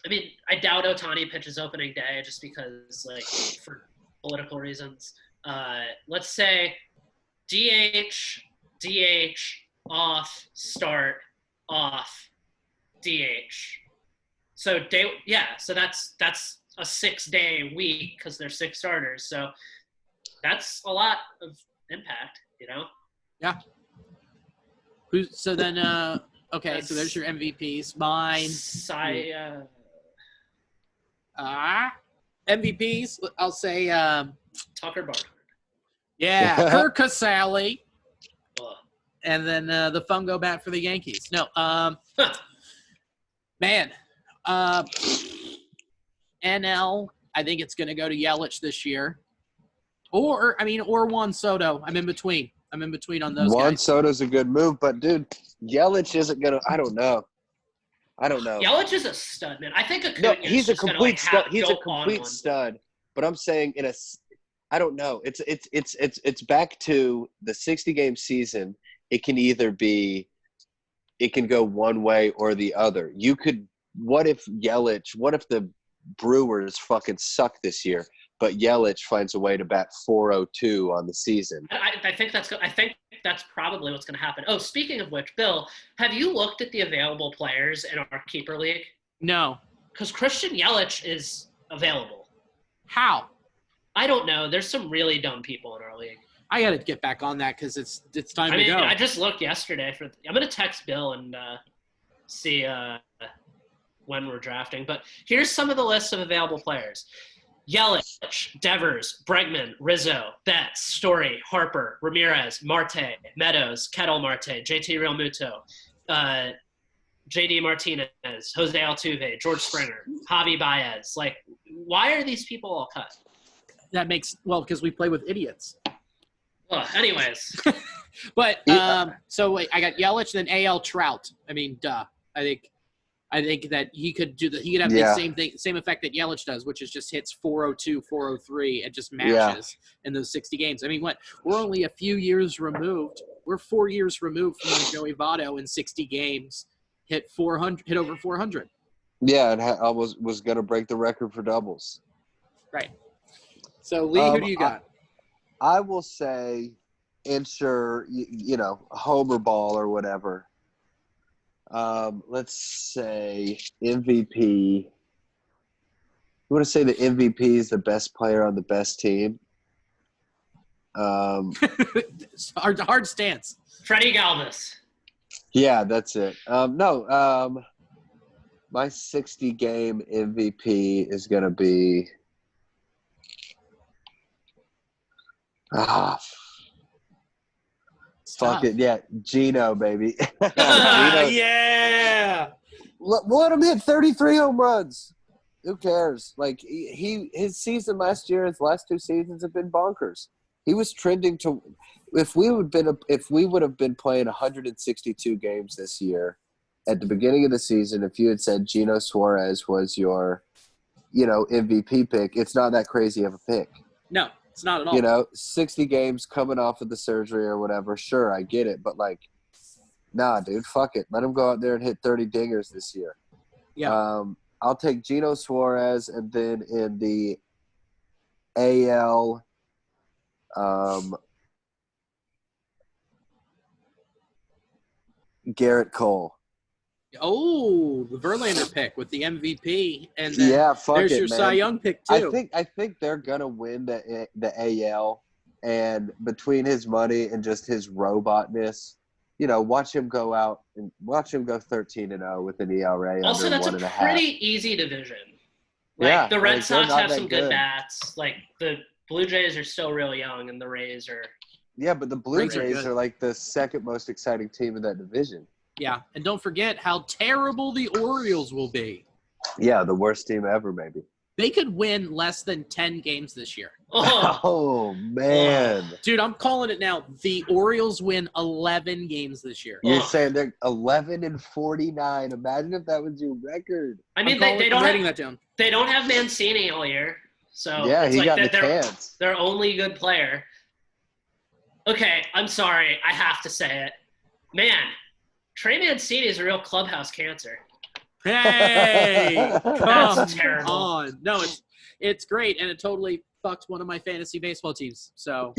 I mean, I doubt Ohtani pitches opening day just because, like, for political reasons. Let's say DH, off, start, off, DH. So so that's a 6-day week because there's 6 starters. So that's a lot of impact, you know? Yeah. So then, okay, so there's your MVPs. Mine. MVPs, I'll say Tucker Barnhart. Yeah, Kirk Casale. And then the fungo bat for the Yankees. No, man. NL, I think it's going to go to Yelich this year. Or Juan Soto. I'm in between on those guys. Juan Soto's a good move, but, dude, Yelich isn't going to – I don't know. Yelich is a stud, man. I think Acuna he's a complete stud. He's a complete stud. But I'm saying I don't know. It's back to the 60-game season. It can go one way or the other. What if the Brewers fucking suck this year, but Yelich finds a way to bat .402 on the season? I think that's probably what's going to happen. Oh, speaking of which, Bill, have you looked at the available players in our keeper league? No, because Christian Yelich is available. How? I don't know. There's some really dumb people in our league. I got to get back on that because it's time to go. I just looked yesterday. I'm going to text Bill and see when we're drafting. But here's some of the lists of available players. Yelich, Devers, Bregman, Rizzo, Betts, Story, Harper, Ramirez, Marte, Meadows, Kettle Marte, JT Realmuto, JD Martinez, Jose Altuve, George Springer, Javi Baez. Like, why are these people all cut? That makes – because we play with idiots. Anyways. But so wait, I got Yelich, then AL Trout. I mean, duh. I think that he could have the same effect that Yelich does, which is just hits 402, 403, and just mashes in those 60 games. I mean, we're only a few years removed. We're 4 years removed from when Joey Votto in 60 games hit over 400. Yeah, and I was going to break the record for doubles. Right. So, Lee, who do you got? I will say, ensure, homer ball or whatever. Let's say MVP. You want to say the MVP is the best player on the best team? Hard stance. Freddie Galvis. Yeah, that's it. My 60-game MVP is going to be fuck it. Yeah, Gino, baby. Gino. Yeah. Let him hit 33 home runs. Who cares? Like his season last year, his last 2 seasons have been bonkers. He was trending to. If we would have been playing 162 games this year, at the beginning of the season, if you had said Gino Suarez was your, MVP pick, it's not that crazy of a pick. No, it's not at all. 60 games coming off of the surgery or whatever. Sure, I get it, but nah, dude, fuck it. Let him go out there and hit 30 dingers this year. Yeah. I'll take Gino Suarez, and then in the AL, Garrett Cole. Oh, the Verlander pick with the MVP, and then there's your Cy Young pick too. I think they're gonna win the AL, and between his money and just his robotness, watch him go out and watch him go 13-0 with an ERA. Also, under that's 1.5. a pretty easy division. The Red Sox have some good bats. The Blue Jays are still real young, and the Rays are. Yeah, but the Blue Jays are the second most exciting team in that division. Yeah, and don't forget how terrible the Orioles will be. Yeah, the worst team ever, maybe. They could win less than 10 games this year. Oh man. Dude, I'm calling it now. The Orioles win 11 games this year. You're saying they're 11-49. Imagine if that was your record. I mean, they don't writing that down. They don't have Mancini all year. So yeah, it's he got the chance. Their only good player. Okay, I'm sorry. I have to say it. Man, Trey Mancini is a real clubhouse cancer. Hey, that's terrible. On. No, it's great, and it totally fucks one of my fantasy baseball teams. So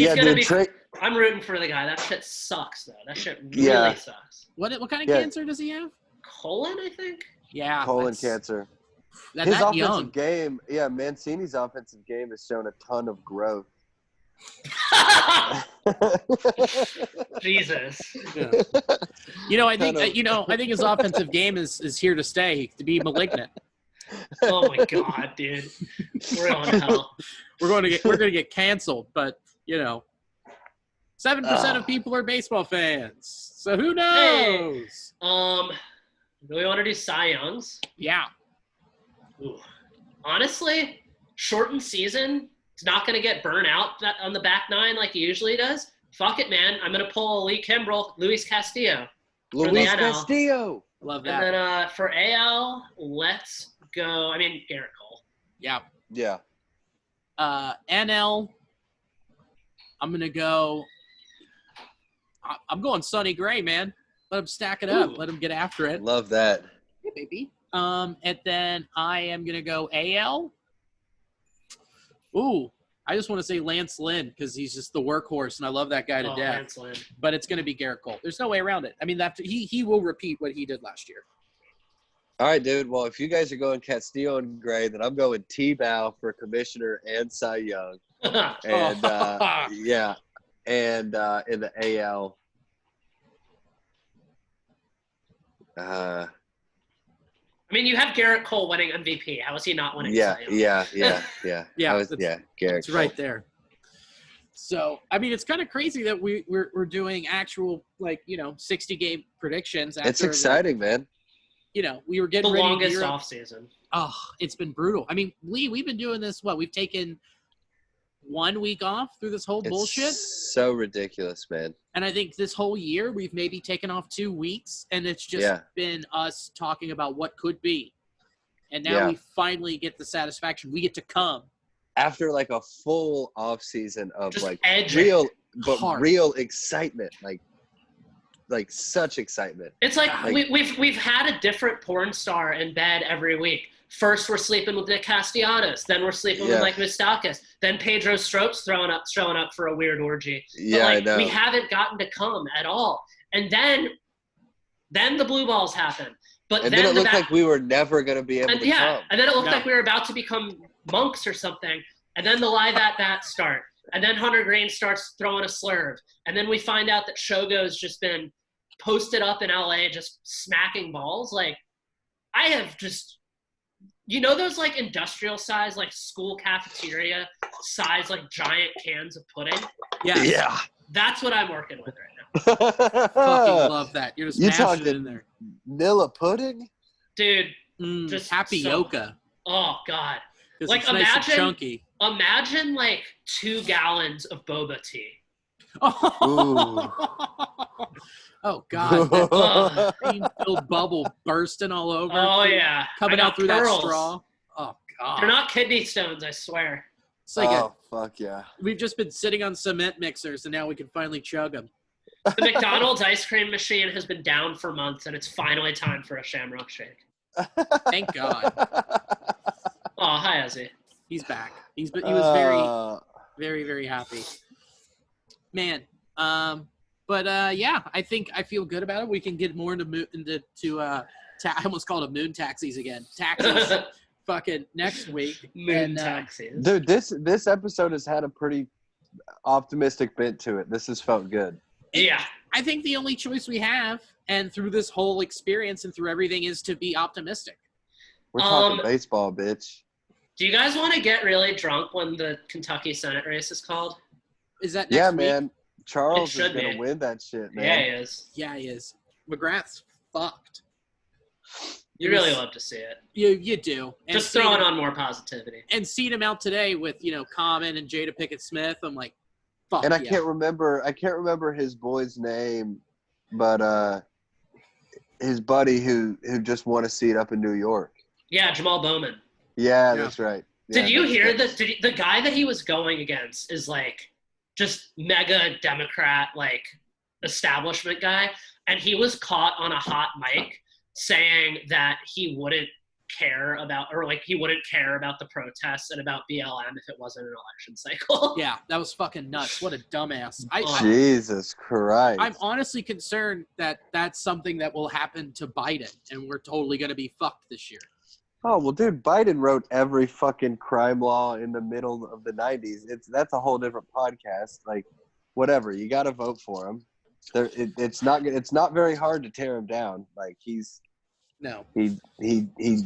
I'm rooting for the guy. That shit sucks, though. That shit really sucks. What kind of cancer does he have? Colon, I think. Yeah, colon cancer. His offensive game, Mancini's offensive game has shown a ton of growth. Jesus. Yeah. I think his offensive game is here to stay, to be malignant. Oh my god, dude. We're on hell. We're going to get canceled, but 7% of people are baseball fans. So who knows? Hey, do we want to do Cy Youngs? Yeah. Ooh. Honestly, shortened season. It's not going to get burnt out on the back nine like he usually does. Fuck it, man. I'm going to pull Lee Kimbrell, Luis Castillo. Luis Castillo. Love that. And then for AL, let's go. I mean, Garrett Cole. Yeah. Yeah. NL, I'm going to go – I'm going Sonny Gray, man. Let him stack it up. Let him get after it. Love that. Yeah, baby. And then I am going to go AL. Ooh, I just want to say Lance Lynn because he's just the workhorse, and I love that guy to death. Lance Lynn. But it's going to be Garrett Cole. There's no way around it. I mean, he will repeat what he did last year. All right, dude. Well, if you guys are going Castillo and Gray, then I'm going T-Bow for commissioner and Cy Young. And, and in the AL, I mean, you have Garrett Cole winning MVP. How is he not winning? Cy Young? Yeah. Garrett. It's right there. So, I mean, it's kind of crazy that we're doing actual 60-game predictions. It's exciting, man. We were getting the ready longest to off season. Oh, it's been brutal. I mean, Lee, we've been doing this. We've taken 1 week off through this whole bullshit. So ridiculous, man. And I think this whole year we've maybe taken off 2 weeks, and it's just been us talking about what could be. And now we finally get the satisfaction. We get to come after a full off season of just real excitement. like such excitement. It's like we've had a different porn star in bed every week. First we're sleeping with Nick Castellanos, then we're sleeping with Mike Moustakis, then Pedro Strope's showing up for a weird orgy. But I know. we haven't gotten to come at all. And then the blue balls happen. But and then it looked like we were never going to be able to come. And then it looked like we were about to become monks or something. And then the live at-bats start. And then Hunter Green starts throwing a slurve. And then we find out that Shogo's just been posted up in LA just smacking balls. Like, I have just – those, like, industrial size, like, school cafeteria size, like, giant cans of pudding? Yes. Yeah. That's what I'm working with right now. Fucking love that. You're just mashing it in there. Vanilla pudding? Dude, just tapioca. Oh, God. Like, it's nice and chunky. Imagine, like, 2 gallons of boba tea. Oh, God. That cream-filled bubble bursting all over. Oh, yeah. Coming out through pearls. That straw. Oh, God. They're not kidney stones, I swear. It's like fuck yeah. We've just been sitting on cement mixers, and now we can finally chug them. The McDonald's ice cream machine has been down for months, and it's finally time for a Shamrock Shake. Thank God. Oh, hi, Ozzy. He's back. He was very, very, very happy. Man. Yeah, I think I feel good about it. We can get more into I almost called it moon taxis again. Taxis. Fucking next week. Moon taxis. Dude, this episode has had a pretty optimistic bent to it. This has felt good. Yeah. I think the only choice we have, and through this whole experience and through everything, is to be optimistic. We're talking baseball, bitch. Do you guys want to get really drunk when the Kentucky Senate race is called? Is that next week? Man. Charles is going to win that shit, man. Yeah, he is. Yeah, he is. McGrath's fucked. You really love to see it. You do. And just throwing on more positivity. And seeing him out today with, Common and Jada Pinkett Smith, I'm like, fuck. And I can't remember his boy's name, but his buddy who just won a seat up in New York. Yeah, Jamal Bowman. Yeah, that's right. Yeah, did you hear that? The guy that he was going against is like just mega Democrat, like establishment guy, and he was caught on a hot mic saying that he wouldn't care about the protests and about BLM if it wasn't an election cycle. Yeah, that was fucking nuts. What a dumbass. Jesus Christ. I'm honestly concerned that that's something that will happen to Biden, and we're totally going to be fucked this year. Oh, well, dude, Biden wrote every fucking crime law in the middle of the 90s. That's a whole different podcast. Like, whatever. You got to vote for him. It's not very hard to tear him down. Like, he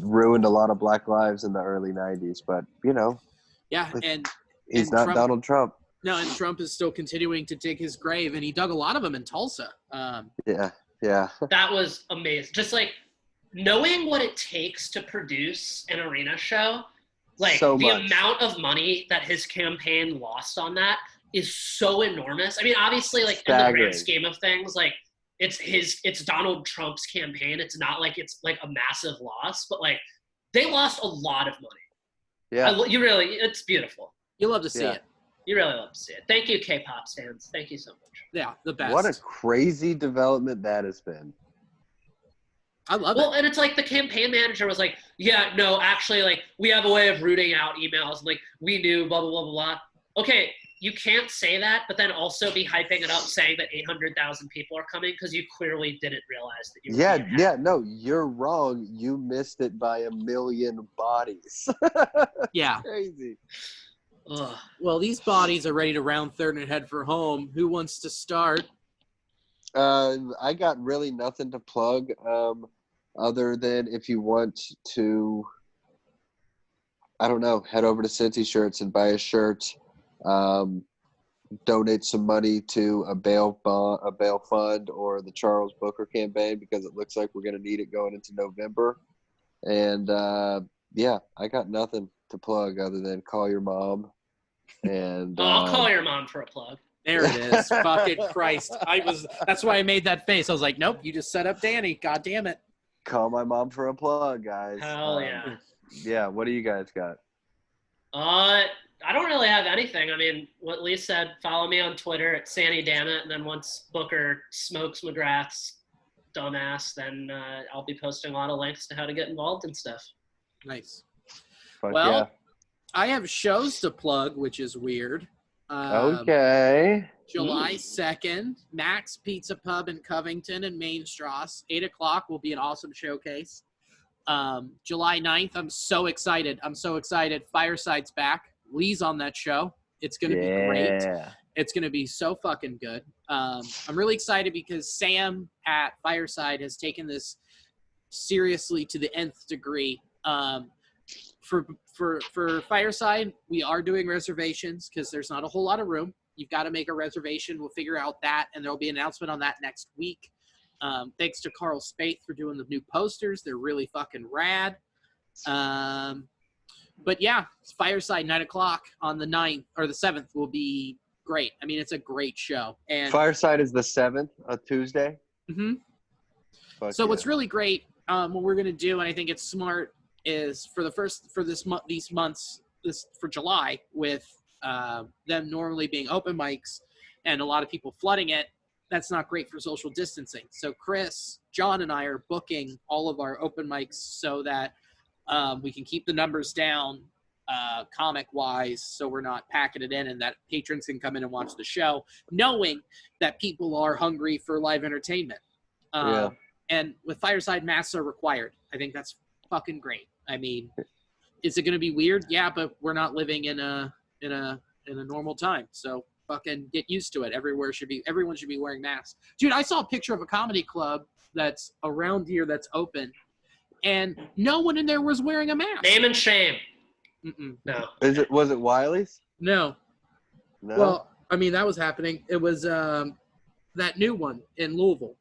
ruined a lot of black lives in the early 90s, but yeah, and he's not Trump, Donald Trump. No, and Trump is still continuing to dig his grave, and he dug a lot of them in Tulsa. Yeah. That was amazing. Just like knowing what it takes to produce an arena show, like so the amount of money that his campaign lost on that is so enormous. I mean, obviously, like in the grand scheme of things, like it's Donald Trump's campaign. It's not like it's like a massive loss, but like they lost a lot of money. Yeah, it's beautiful. You love to see it. You really love to see it. Thank you, K-pop fans. Thank you so much. Yeah, the best. What a crazy development that has been. I love it. Well, and it's like the campaign manager was like, yeah, no, actually, like, we have a way of rooting out emails. And, like, we knew, blah, blah, blah, blah, blah. Okay, you can't say that, but then also be hyping it up saying that 800,000 people are coming because you clearly didn't realize that you were no, you're wrong. You missed it by 1 million bodies. Yeah. Crazy. Ugh. Well, these bodies are ready to round third and head for home. Who wants to start? I got really nothing to plug other than if you want to, I don't know, head over to Cincy Shirts and buy a shirt. Donate some money to a bail fund or the Charles Booker campaign because it looks like we're going to need it going into November. And, I got nothing to plug other than call your mom. And I'll call your mom for a plug. There it is. Fucking Christ. That's why I made that face. I was like, nope, you just set up Danny. God damn it. Call my mom for a plug, guys. Hell yeah. Yeah, what do you guys got? I don't really have anything. I mean, what Lee said, follow me on Twitter at Sandy Dammit, and then once Booker smokes McGrath's dumbass, then I'll be posting a lot of links to how to get involved and stuff. Nice. Fuck Well, yeah. I have shows to plug, which is weird. Okay. July 2nd, Max Pizza Pub in Covington and Main Strasse. 8 o'clock will be an awesome showcase. July 9th, I'm so excited. Fireside's back. Lee's on that show. It's going to be great. It's going to be so fucking good. I'm really excited because Sam at Fireside has taken this seriously to the nth degree. For Fireside, we are doing reservations because there's not a whole lot of room. You've got to make a reservation. We'll figure out that, and there'll be an announcement on that next week. Thanks to Carl Spaeth for doing the new posters. They're really fucking rad. But yeah, Fireside 9 o'clock on the 9th or the 7th will be great. I mean, it's a great show. And Fireside is the 7th, a Tuesday. Mm-hmm. So what's really great, what we're gonna do, and I think it's smart, is for July, with them normally being open mics and a lot of people flooding it, that's not great for social distancing. So Chris, John, and I are booking all of our open mics so that we can keep the numbers down comic-wise, so we're not packing it in, and that patrons can come in and watch the show, knowing that people are hungry for live entertainment. And with Fireside, masks are required. I think that's fucking great. I mean, is it going to be weird? Yeah, but we're not living in a normal time, so fucking get used to it. Everyone should be wearing masks. Dude, I saw a picture of a comedy club that's around here that's open, and no one in there was wearing a mask. Name and shame. Mm-mm. No. Was it Wiley's? No. No. Well, I mean, that was happening. It was that new one in Louisville.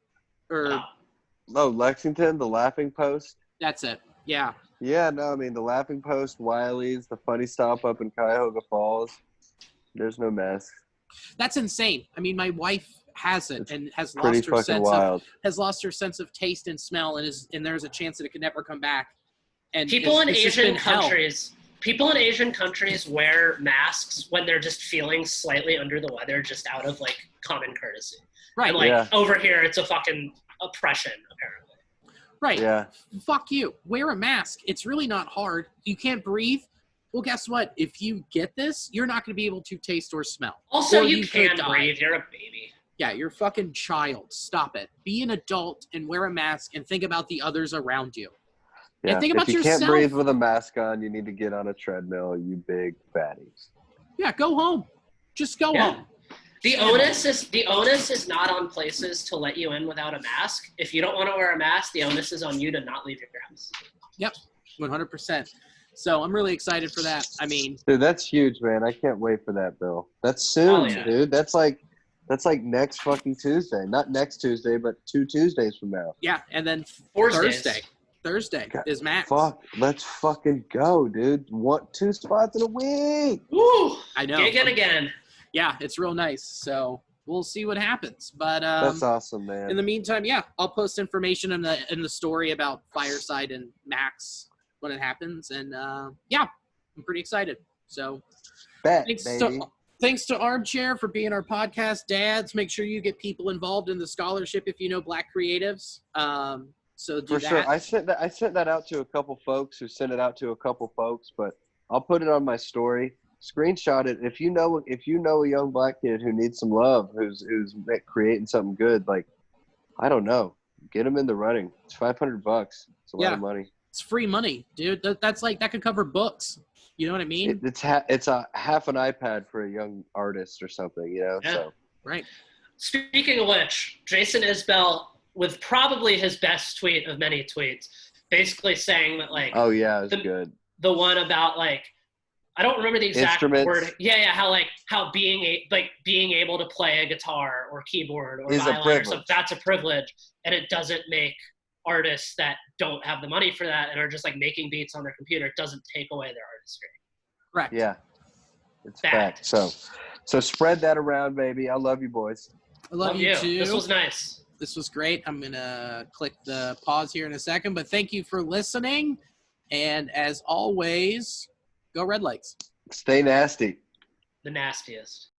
Lexington, the Laughing Post. That's it. Yeah. Yeah, no, I mean, the Laughing Post, Wiley's, the Funny Stop up in Cuyahoga Falls. There's no masks. That's insane. I mean, my wife has it and has Pretty lost her sense of taste and smell, and there's a chance that it could never come back. And people in Asian countries wear masks when they're just feeling slightly under the weather, just out of like common courtesy. Right. And over here, it's a fucking oppression, apparently. Right. Yeah. Fuck you. Wear a mask. It's really not hard. You can't breathe. Well, guess what? If you get this, you're not going to be able to taste or smell. Also, you can breathe. You're a baby. Yeah, you're a fucking child. Stop it. Be an adult and wear a mask and think about the others around you. Yeah. And think about yourself. If you can't breathe with a mask on, you need to get on a treadmill, you big fatties. Yeah, go home. Just go home. The onus is not on places to let you in without a mask. If you don't want to wear a mask, the onus is on you to not leave your house. Yep, 100%. So I'm really excited for that. I mean, dude, that's huge, man. I can't wait for that, Bill. That's soon, dude. That's like next fucking Tuesday. Not next Tuesday, but 2 Tuesdays from now. Yeah, and then Thursday God, is Max. Fuck, let's fucking go, dude. 2 spots in a week. Woo! I know. Again. Yeah, it's real nice. So we'll see what happens. But that's awesome, man. In the meantime, yeah, I'll post information in the story about Fireside and Max when it happens. And yeah, I'm pretty excited. So thanks to Armchair for being our podcast dads. Make sure you get people involved in the scholarship if you know Black creatives. So do for that. Sure. I sent that out to a couple folks who sent it out to a couple folks, but I'll put it on my story. Screenshot it. If you know a young Black kid who needs some love, who's creating something good, like, I don't know, get him in the running. It's $500. It's a lot of money. It's free money, dude. That's like, that could cover books. You know what I mean? It's a half an iPad for a young artist or something, you know? Yeah. So. Right. Speaking of which, Jason Isbell, with probably his best tweet of many tweets, basically saying that, like, oh yeah, it's good. The one about, like, I don't remember the exact word. Yeah, how being able to play a guitar or keyboard or violin or something, that's a privilege, and it doesn't make artists that don't have the money for that and are just like making beats on their computer, it doesn't take away their artistry. Correct. Yeah. It's fact. So spread that around, baby. I love you, boys. I love you too. This was nice. This was great. I'm going to click the pause here in a second, but thank you for listening. And as always, go Redlegs. Stay nasty. The nastiest.